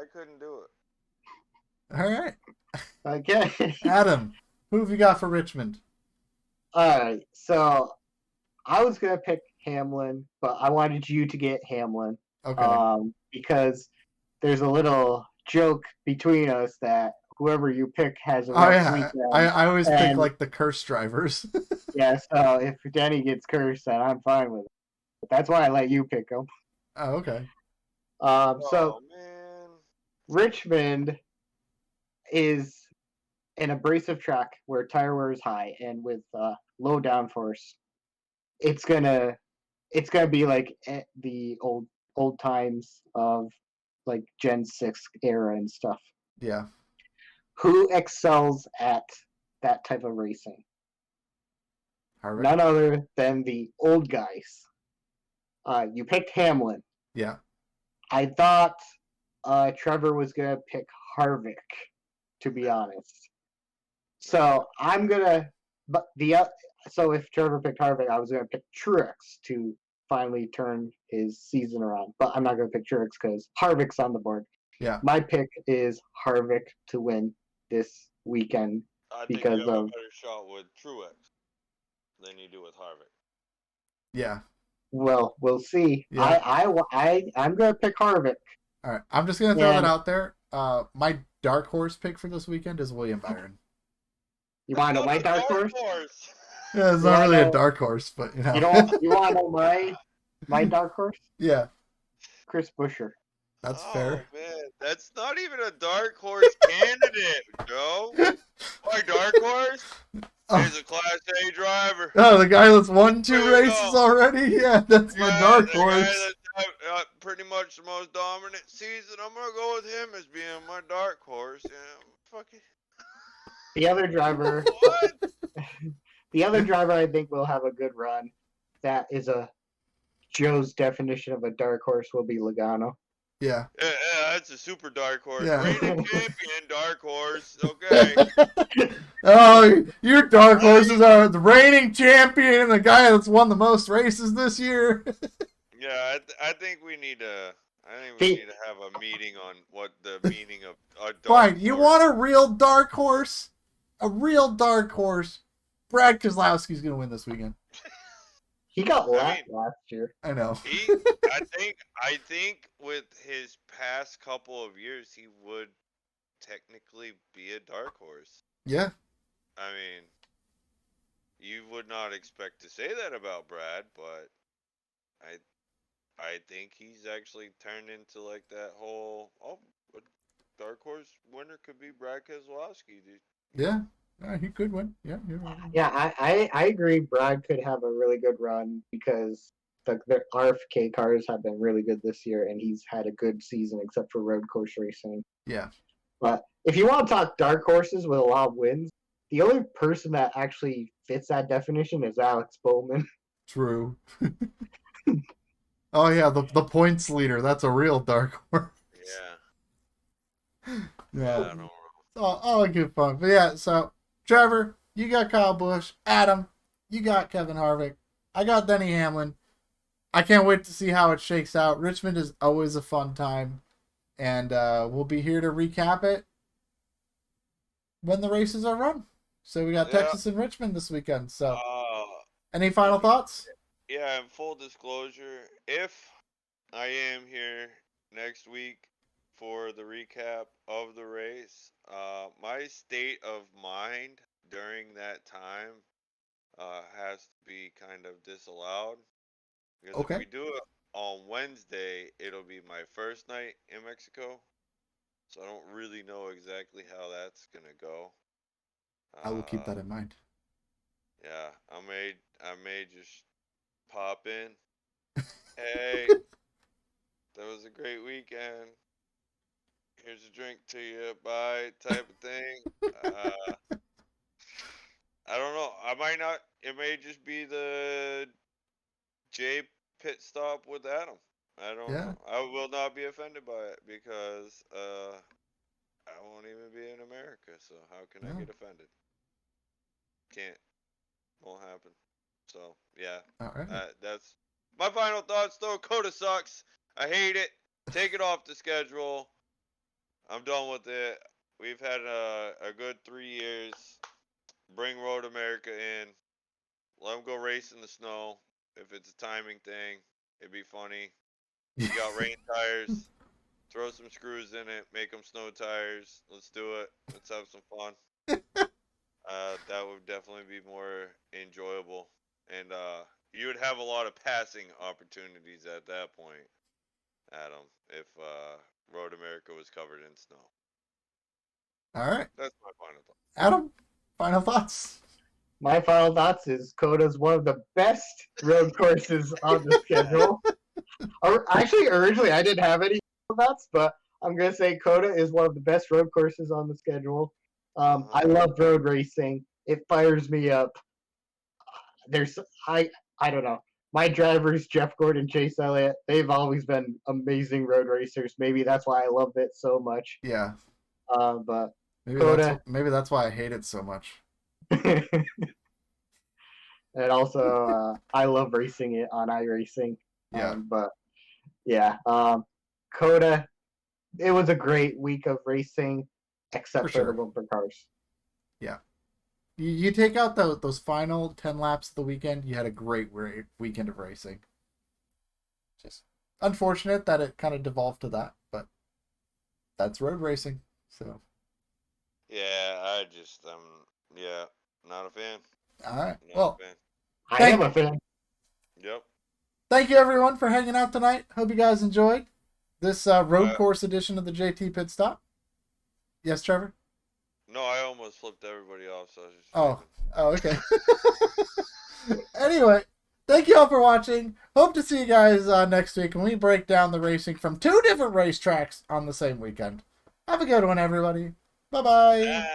I couldn't do it. All right. Okay. Adam, who have you got for Richmond? All right. So I was gonna pick Hamlin, but I wanted you to get Hamlin. Okay. Because there's a little joke between us that whoever you pick has a Oh rough yeah, weekend. I always pick And like the curse drivers. yeah, so if Denny gets cursed, then I'm fine with it. But that's why I let you pick him. Oh, okay. So Oh man. Richmond is an abrasive track where tire wear is high, and with low downforce, it's gonna be like the old times of like Gen 6 era and stuff. Yeah. Who excels at that type of racing? Harvick. None other than the old guys. You picked Hamlin. Yeah. I thought Trevor was gonna pick Harvick, to be honest. So I'm gonna, but so if Trevor picked Harvick, I was gonna pick Truex to finally turn his season around. But I'm not gonna pick Truex because Harvick's on the board. Yeah. My pick is Harvick to win this weekend I think because you have a of better shot with Truex than you do with Harvick. Yeah. well, we'll see. Yeah. I'm gonna pick Harvick. All right. I'm just gonna throw that And out there. My dark horse pick for this weekend is William Byron. you want to know my dark horse? Yeah, it's You not wanna really a know- dark horse, but you know. You want to know my dark horse? Yeah, Chris Buescher. that's Oh fair. man, that's not even a dark horse candidate, Joe. My dark horse is a Class A driver. Oh, the guy that's won 2 There you races go. already? Yeah, that's my dark The guy horse. that's pretty much the most dominant season. I'm gonna go with him as being my dark horse. Yeah, fuck it. The other driver, What? I think will have a good run. That is Joe's definition of a dark horse will be Logano. Yeah. Yeah, that's a super dark horse. Yeah. Reigning champion, dark horse. Okay. Oh, your dark horses are the reigning champion and the guy that's won the most races this year. Yeah, I think we need to. need to have a meeting on what the meaning of a dark Fine, you horse. want a real dark horse? A real dark horse. Brad Keselowski's going to win this weekend. He got last year. I know. I think with his past couple of years, he would technically be a dark horse. Yeah. I mean, you would not expect to say that about Brad, but I think he's actually turned into like that whole a dark horse winner could be Brad Keselowski, dude. Yeah. He could win. Yeah. Yeah, I agree. Brad could have a really good run because the RFK cars have been really good this year, and he's had a good season except for road course racing. Yeah. But if you want to talk dark horses with a lot of wins, the only person that actually fits that definition is Alex Bowman. True. Oh yeah, the points leader. That's a real dark horse. Yeah. Yeah. I don't know. All good fun. But yeah, so Trevor, you got Kyle Busch. Adam, you got Kevin Harvick. I got Denny Hamlin. I can't wait to see how it shakes out. Richmond is always a fun time. And we'll be here to recap it when the races are run. So we got Texas and Richmond this weekend. So any final thoughts? Yeah, in full disclosure, if I am here next week for the recap of the race, my state of mind during that time has to be kind of disallowed. Because if Okay. we do it on Wednesday, it'll be my first night in Mexico. So I don't really know exactly how that's gonna go. I will keep Uh, that in mind. yeah, I may just pop in. Hey, that was a great weekend. Here's a drink to you, bye, type of thing. I don't know. I might not. It may just be the J pit stop with Adam. I don't Yeah. know. I will not be offended by it because I won't even be in America. So how can I No. get offended? Can't. Won't happen. So yeah, All right. that's my final thoughts. Though Coda sucks. I hate it. Take it off the schedule. I'm done with it. We've had a good 3 years. Bring Road America in. Let them go race in the snow. If it's a timing thing, it'd be funny. You got rain tires. Throw some screws in it. Make them snow tires. Let's do it. Let's have some fun. That would definitely be more enjoyable. And you would have a lot of passing opportunities at that point, Adam, if Road America was covered in snow. All right. That's my final thought. Adam, final thoughts? My final thoughts is Coda's one of the best road courses on the schedule. Actually, originally I didn't have any thoughts, but I'm gonna say Coda is one of the best road courses on the schedule. I love road racing. It fires me up. There's I don't know. My drivers, Jeff Gordon, Chase Elliott, they've always been amazing road racers. Maybe that's why I love it so much. Yeah. But Maybe Coda, that's why I hate it so much. and also I love racing it on iRacing. Yeah. But yeah, Coda, it was a great week of racing, except For for the sure. bumper cars. Yeah. You take out those final 10 laps of the weekend, you had a great weekend of racing. Just unfortunate that it kind of devolved to that, but that's road racing. So, Yeah, I just yeah, not a fan. all right. Not Well, a fan. I am a fan. Yep. thank you everyone for hanging out tonight. Hope you guys enjoyed this road Uh, course edition of the JT Pit Stop. Yes, Trevor? no, I almost flipped everybody off, so I was just Oh, waving. okay. Anyway, thank you all for watching. Hope to see you guys next week when we break down the racing from two different racetracks on the same weekend. Have a good one, everybody. Bye bye.